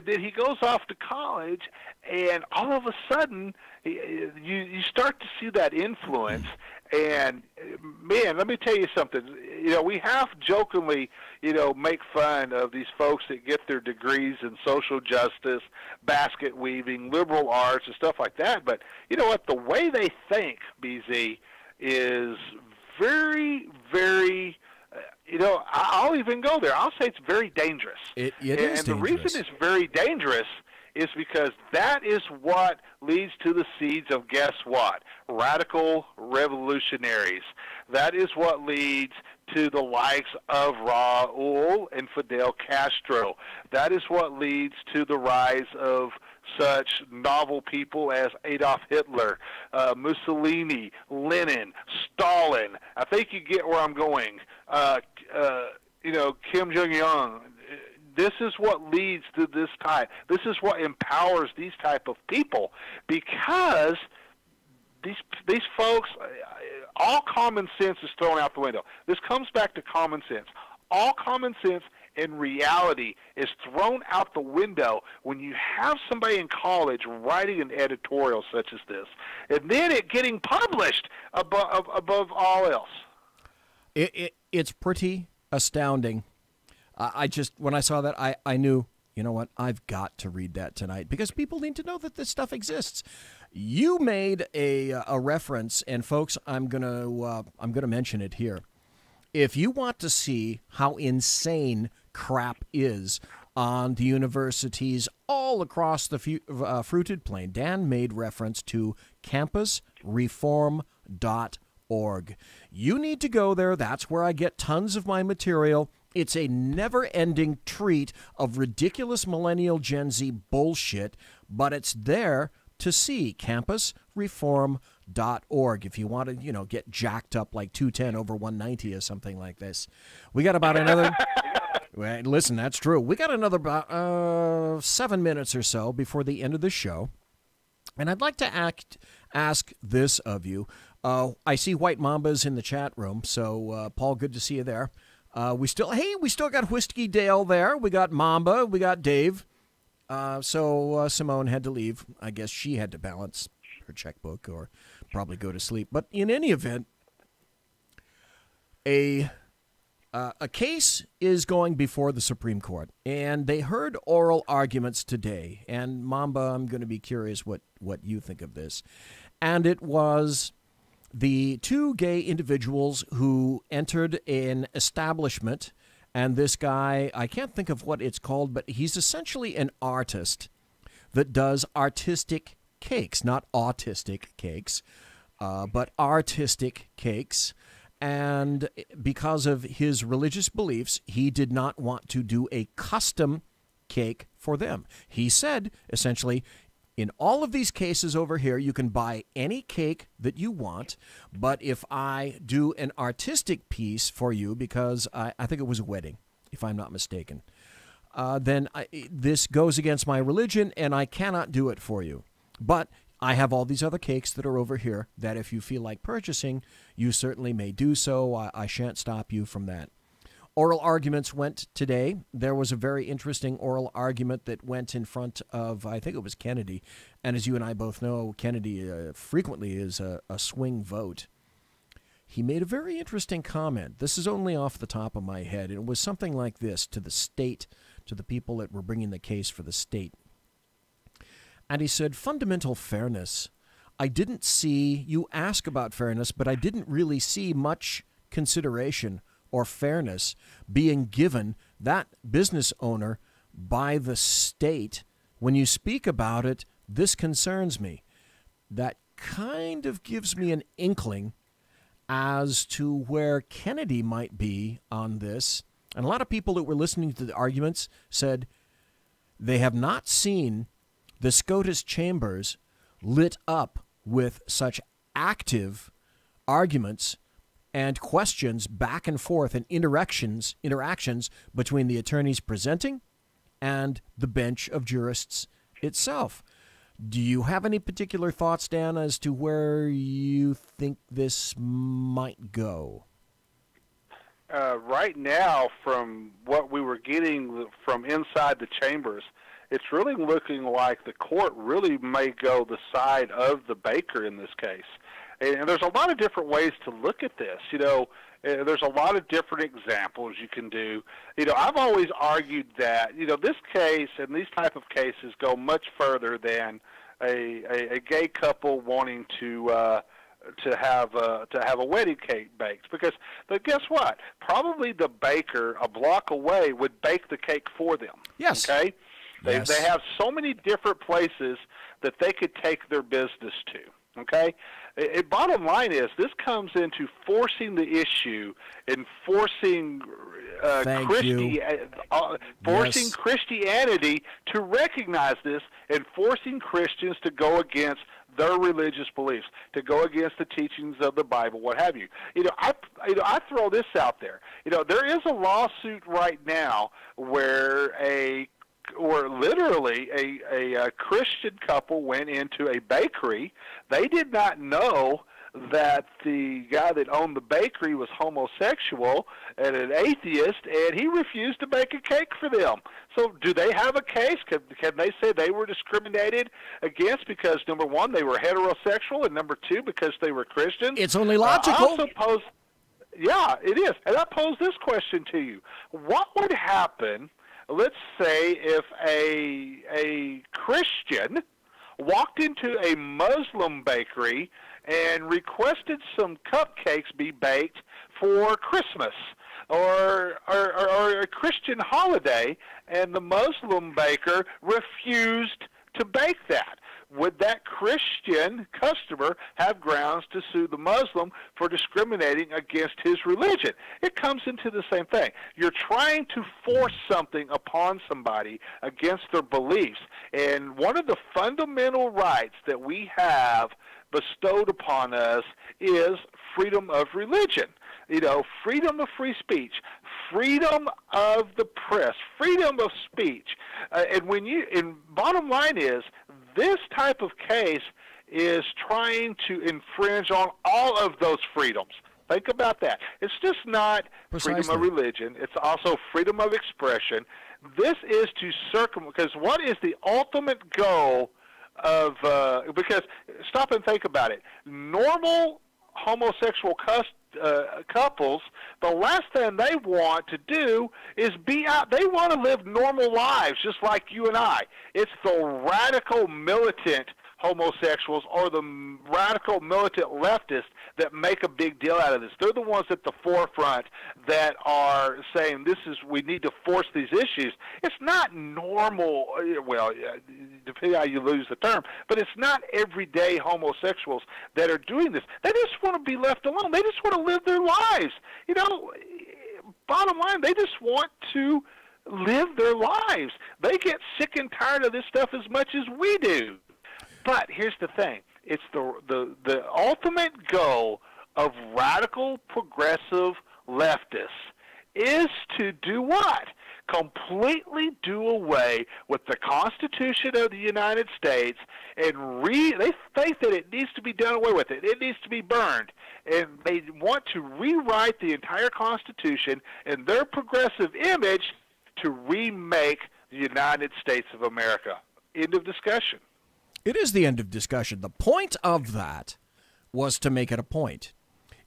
then he goes off to college, and all of a sudden, you start to see that influence. And man, let me tell you something. We half jokingly, make fun of these folks that get their degrees in social justice, basket weaving, liberal arts, and stuff like that. But you know what? The way they think, BZ, is very, very. I'll even go there. I'll say it's very dangerous. It is dangerous. And the reason it's very dangerous is because that is what leads to the seeds of, guess what? Radical revolutionaries. That is what leads to the likes of Raul and Fidel Castro. That is what leads to the rise of such novel people as Adolf Hitler, Mussolini, Lenin, Stalin. I think you get where I'm going. Kim Jong-un. This is what leads to this type. This is what empowers these type of people, because these folks, all common sense is thrown out the window. This comes back to common sense. All common sense and reality is thrown out the window when you have somebody in college writing an editorial such as this, and then it getting published above all else. It's pretty astounding. When I saw that, I knew, you know what, I've got to read that tonight because people need to know that this stuff exists. You made a reference, and folks, I'm gonna mention it here. If you want to see how insane crap is on the universities all across the fruited plain, Dan made reference to campusreform.org. You need to go there. That's where I get tons of my material. It's a never-ending treat of ridiculous millennial Gen Z bullshit, but it's there to see. Campusreform.org if you want to, get jacked up like 210 over 190 or something like this. We got about another... Well, listen, that's true. We got another about 7 minutes or so before the end of the show. And I'd like to ask this of you. I see White Mambas in the chat room, so Paul, good to see you there. We still got Whiskey Dale there. We got Mamba. We got Dave. So Simone had to leave. I guess she had to balance her checkbook or probably go to sleep. But in any event, a case is going before the Supreme Court, and they heard oral arguments today. And Mamba, I'm going to be curious what you think of this. And it was the two gay individuals who entered an establishment, and this guy, I can't think of what it's called, but he's essentially an artist that does artistic cakes, not autistic cakes, but artistic cakes. And because of his religious beliefs, he did not want to do a custom cake for them. He said, essentially, in all of these cases over here, you can buy any cake that you want, but if I do an artistic piece for you, because I think it was a wedding, if I'm not mistaken, then this goes against my religion, and I cannot do it for you. But I have all these other cakes that are over here that if you feel like purchasing, you certainly may do so. I shan't stop you from that. Oral arguments went today. There was a very interesting oral argument that went in front of, I think it was Kennedy. And as you and I both know, Kennedy frequently is a swing vote. He made a very interesting comment. This is only off the top of my head. It was something like this to the state, to the people that were bringing the case for the state. And he said, fundamental fairness. I didn't see, you ask about fairness, but I didn't really see much consideration or fairness being given that business owner by the state. When you speak about it, this concerns me. That kind of gives me an inkling as to where Kennedy might be on this. And a lot of people that were listening to the arguments said they have not seen the SCOTUS chambers lit up with such active arguments and questions back and forth and interactions between the attorneys presenting and the bench of jurists itself. Do you have any particular thoughts, Dan, as to where you think this might go? Right now, from what we were getting from inside the chambers, it's really looking like the court really may go the side of the baker in this case. And there's a lot of different ways to look at this. You know, there's a lot of different examples you can do. You know, I've always argued that, you know, this case and these type of cases go much further than a gay couple wanting to have a wedding cake baked, because but guess what? Probably the baker a block away would bake the cake for them. Yes. Okay? They Yes. they have so many different places that they could take their business to. Okay? Bottom line is, this comes into forcing the issue and forcing Christianity to recognize this, and forcing Christians to go against their religious beliefs, to go against the teachings of the Bible, what have you. I throw this out there. There is a lawsuit right now where literally a Christian couple went into a bakery. They did not know that the guy that owned the bakery was homosexual and an atheist, and he refused to bake a cake for them. So do they have a case? Can they say they were discriminated against because, number one, they were heterosexual, and number two, because they were Christians? It's only logical. Yeah, it is. And I pose this question to you. What would happen, let's say, if a Christian walked into a Muslim bakery and requested some cupcakes be baked for Christmas or a Christian holiday, and the Muslim baker refused to bake that? Would that Christian customer have grounds to sue the Muslim for discriminating against his religion? It comes into the same thing. You're trying to force something upon somebody against their beliefs. And one of the fundamental rights that we have bestowed upon us is freedom of religion. Freedom of free speech, freedom of the press, freedom of speech. And bottom line is, this type of case is trying to infringe on all of those freedoms. Think about that. It's just not freedom of religion. It's also freedom of expression. This is to because what is the ultimate goal of, because stop and think about it. Normal homosexual couples, the last thing they want to do is be out. They want to live normal lives just like you and I. It's the radical militant homosexuals or the radical militant leftists that make a big deal out of this. They're the ones at the forefront that are saying we need to force these issues. It's not normal, well, depending on how you lose the term, but it's not everyday homosexuals that are doing this. They just want to be left alone. They just want to live their lives. You know, bottom line, they just want to live their lives. They get sick and tired of this stuff as much as we do. But here's the thing. It's the ultimate goal of radical progressive leftists is to do what? Completely do away with the Constitution of the United States, and they think that it needs to be done away with. It needs to be burned. And they want to rewrite the entire Constitution in their progressive image to remake the United States of America. End of discussion. It is the end of discussion. The point of that was to make it a point.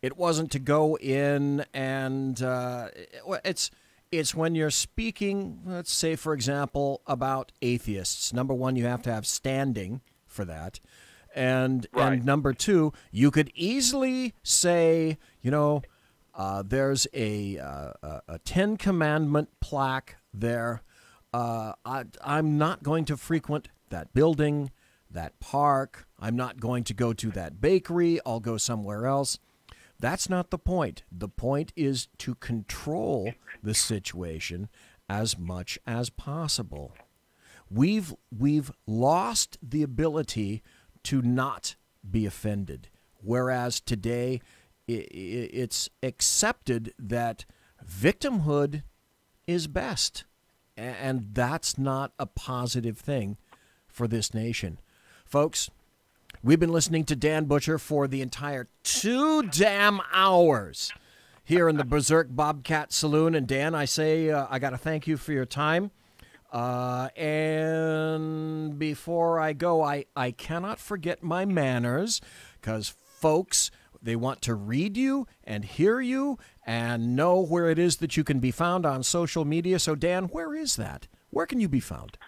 It wasn't to go in and it's when you're speaking, let's say, for example, about atheists. Number one, you have to have standing for that. And number two, you could easily say, you know, there's a Ten Commandment plaque there. I'm not going to frequent that building, that park. I'm not going to go to that bakery. I'll go somewhere else. That's not the point. The point is to control the situation as much as possible. We've lost the ability to not be offended, whereas today it's accepted that victimhood is best, and that's not a positive thing for this nation. Folks, we've been listening to Dan Butcher for the entire 2 damn hours here in the Berserk Bobcat Saloon. And Dan, I say I got to thank you for your time. And before I go, I cannot forget my manners, because folks, they want to read you and hear you and know where it is that you can be found on social media. So, Dan, where is that? Where can you be found?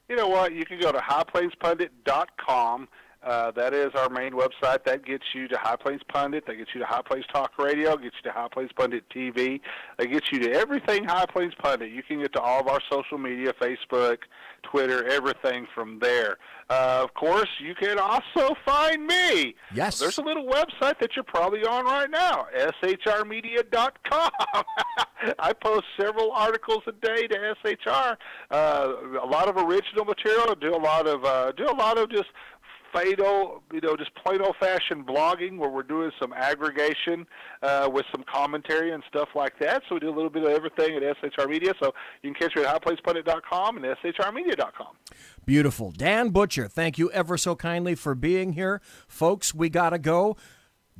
You know what? You can go to highplainspundit.com. That is our main website. That gets you to High Plains Pundit. That gets you to High Plains Talk Radio. Gets you to High Plains Pundit TV. That gets you to everything High Plains Pundit. You can get to all of our social media, Facebook, Twitter, everything from there. Of course, you can also find me. Yes. There's a little website that you're probably on right now, shrmedia.com. I post several articles a day to SHR. A lot of original material. Do a lot of just fatal, just plain old-fashioned blogging where we're doing some aggregation with some commentary and stuff like that. So we do a little bit of everything at SHR Media. So you can catch me at highplainspundit.com and shrmedia.com. Beautiful. Dan Butcher, thank you ever so kindly for being here. Folks, we got to go.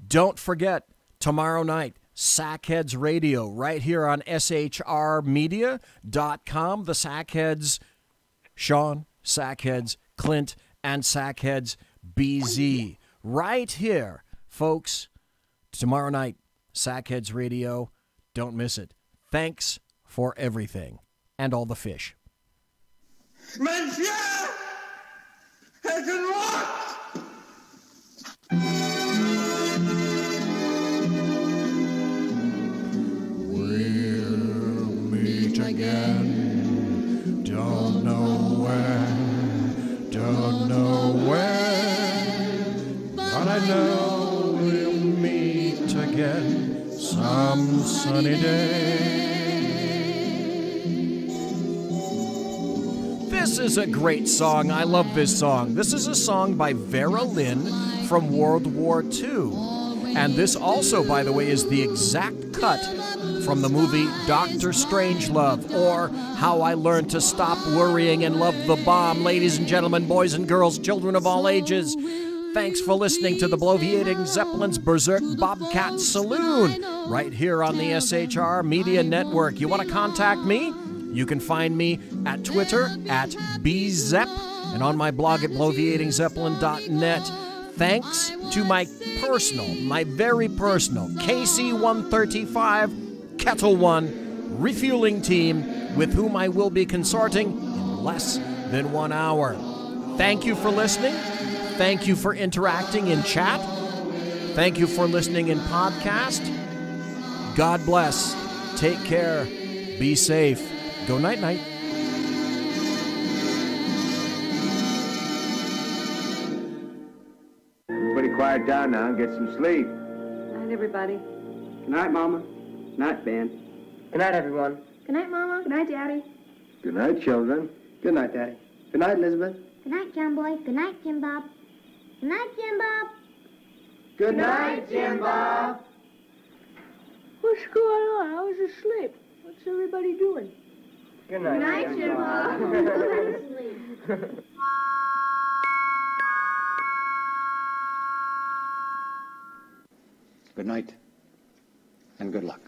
Don't forget, tomorrow night, Sackheads Radio, right here on shrmedia.com. The Sackheads, Sean, Sackheads, Clint, and Sackheads BZ. Right here, folks. Tomorrow night, Sackheads Radio. Don't miss it. Thanks for everything. And all the fish. Monsieur has unlocked! We'll meet again. Don't know where. Don't know when, but I know we'll meet again some sunny day. This is a great song. I love this song. This is a song by Vera Lynn from World War II. And this also, by the way, is the exact cut from the movie Dr. Strangelove, or How I Learned to Stop Worrying and Love the Bomb. Ladies and gentlemen, boys and girls, children of all ages, Thanks for listening to the Bloviating Zeppelin's Berserk Bobcat Saloon right here on the SHR Media Network. You want to contact me? You can find me at Twitter at bzep and on my blog at bloviatingzeppelin.net. Thanks to my very personal KC-135 Kettle One refueling team with whom I will be consorting in less than 1 hour. Thank you for listening. Thank you for interacting in chat. Thank you for listening in podcast. God bless. Take care. Be safe. Go night-night. Everybody quiet down now and get some sleep. Good night, everybody. Good night, Mama. Good night, Ben. Good night, everyone. Good night, Mama. Good night, Daddy. Good night, children. Good night, Daddy. Good night, Elizabeth. Good night, John Boy. Good night, Jim Bob. Good night, Jim Bob. Good night, Jim Bob. What's going on? I was asleep. What's everybody doing? Good night, Good night, Jim Bob. Good night, and good luck.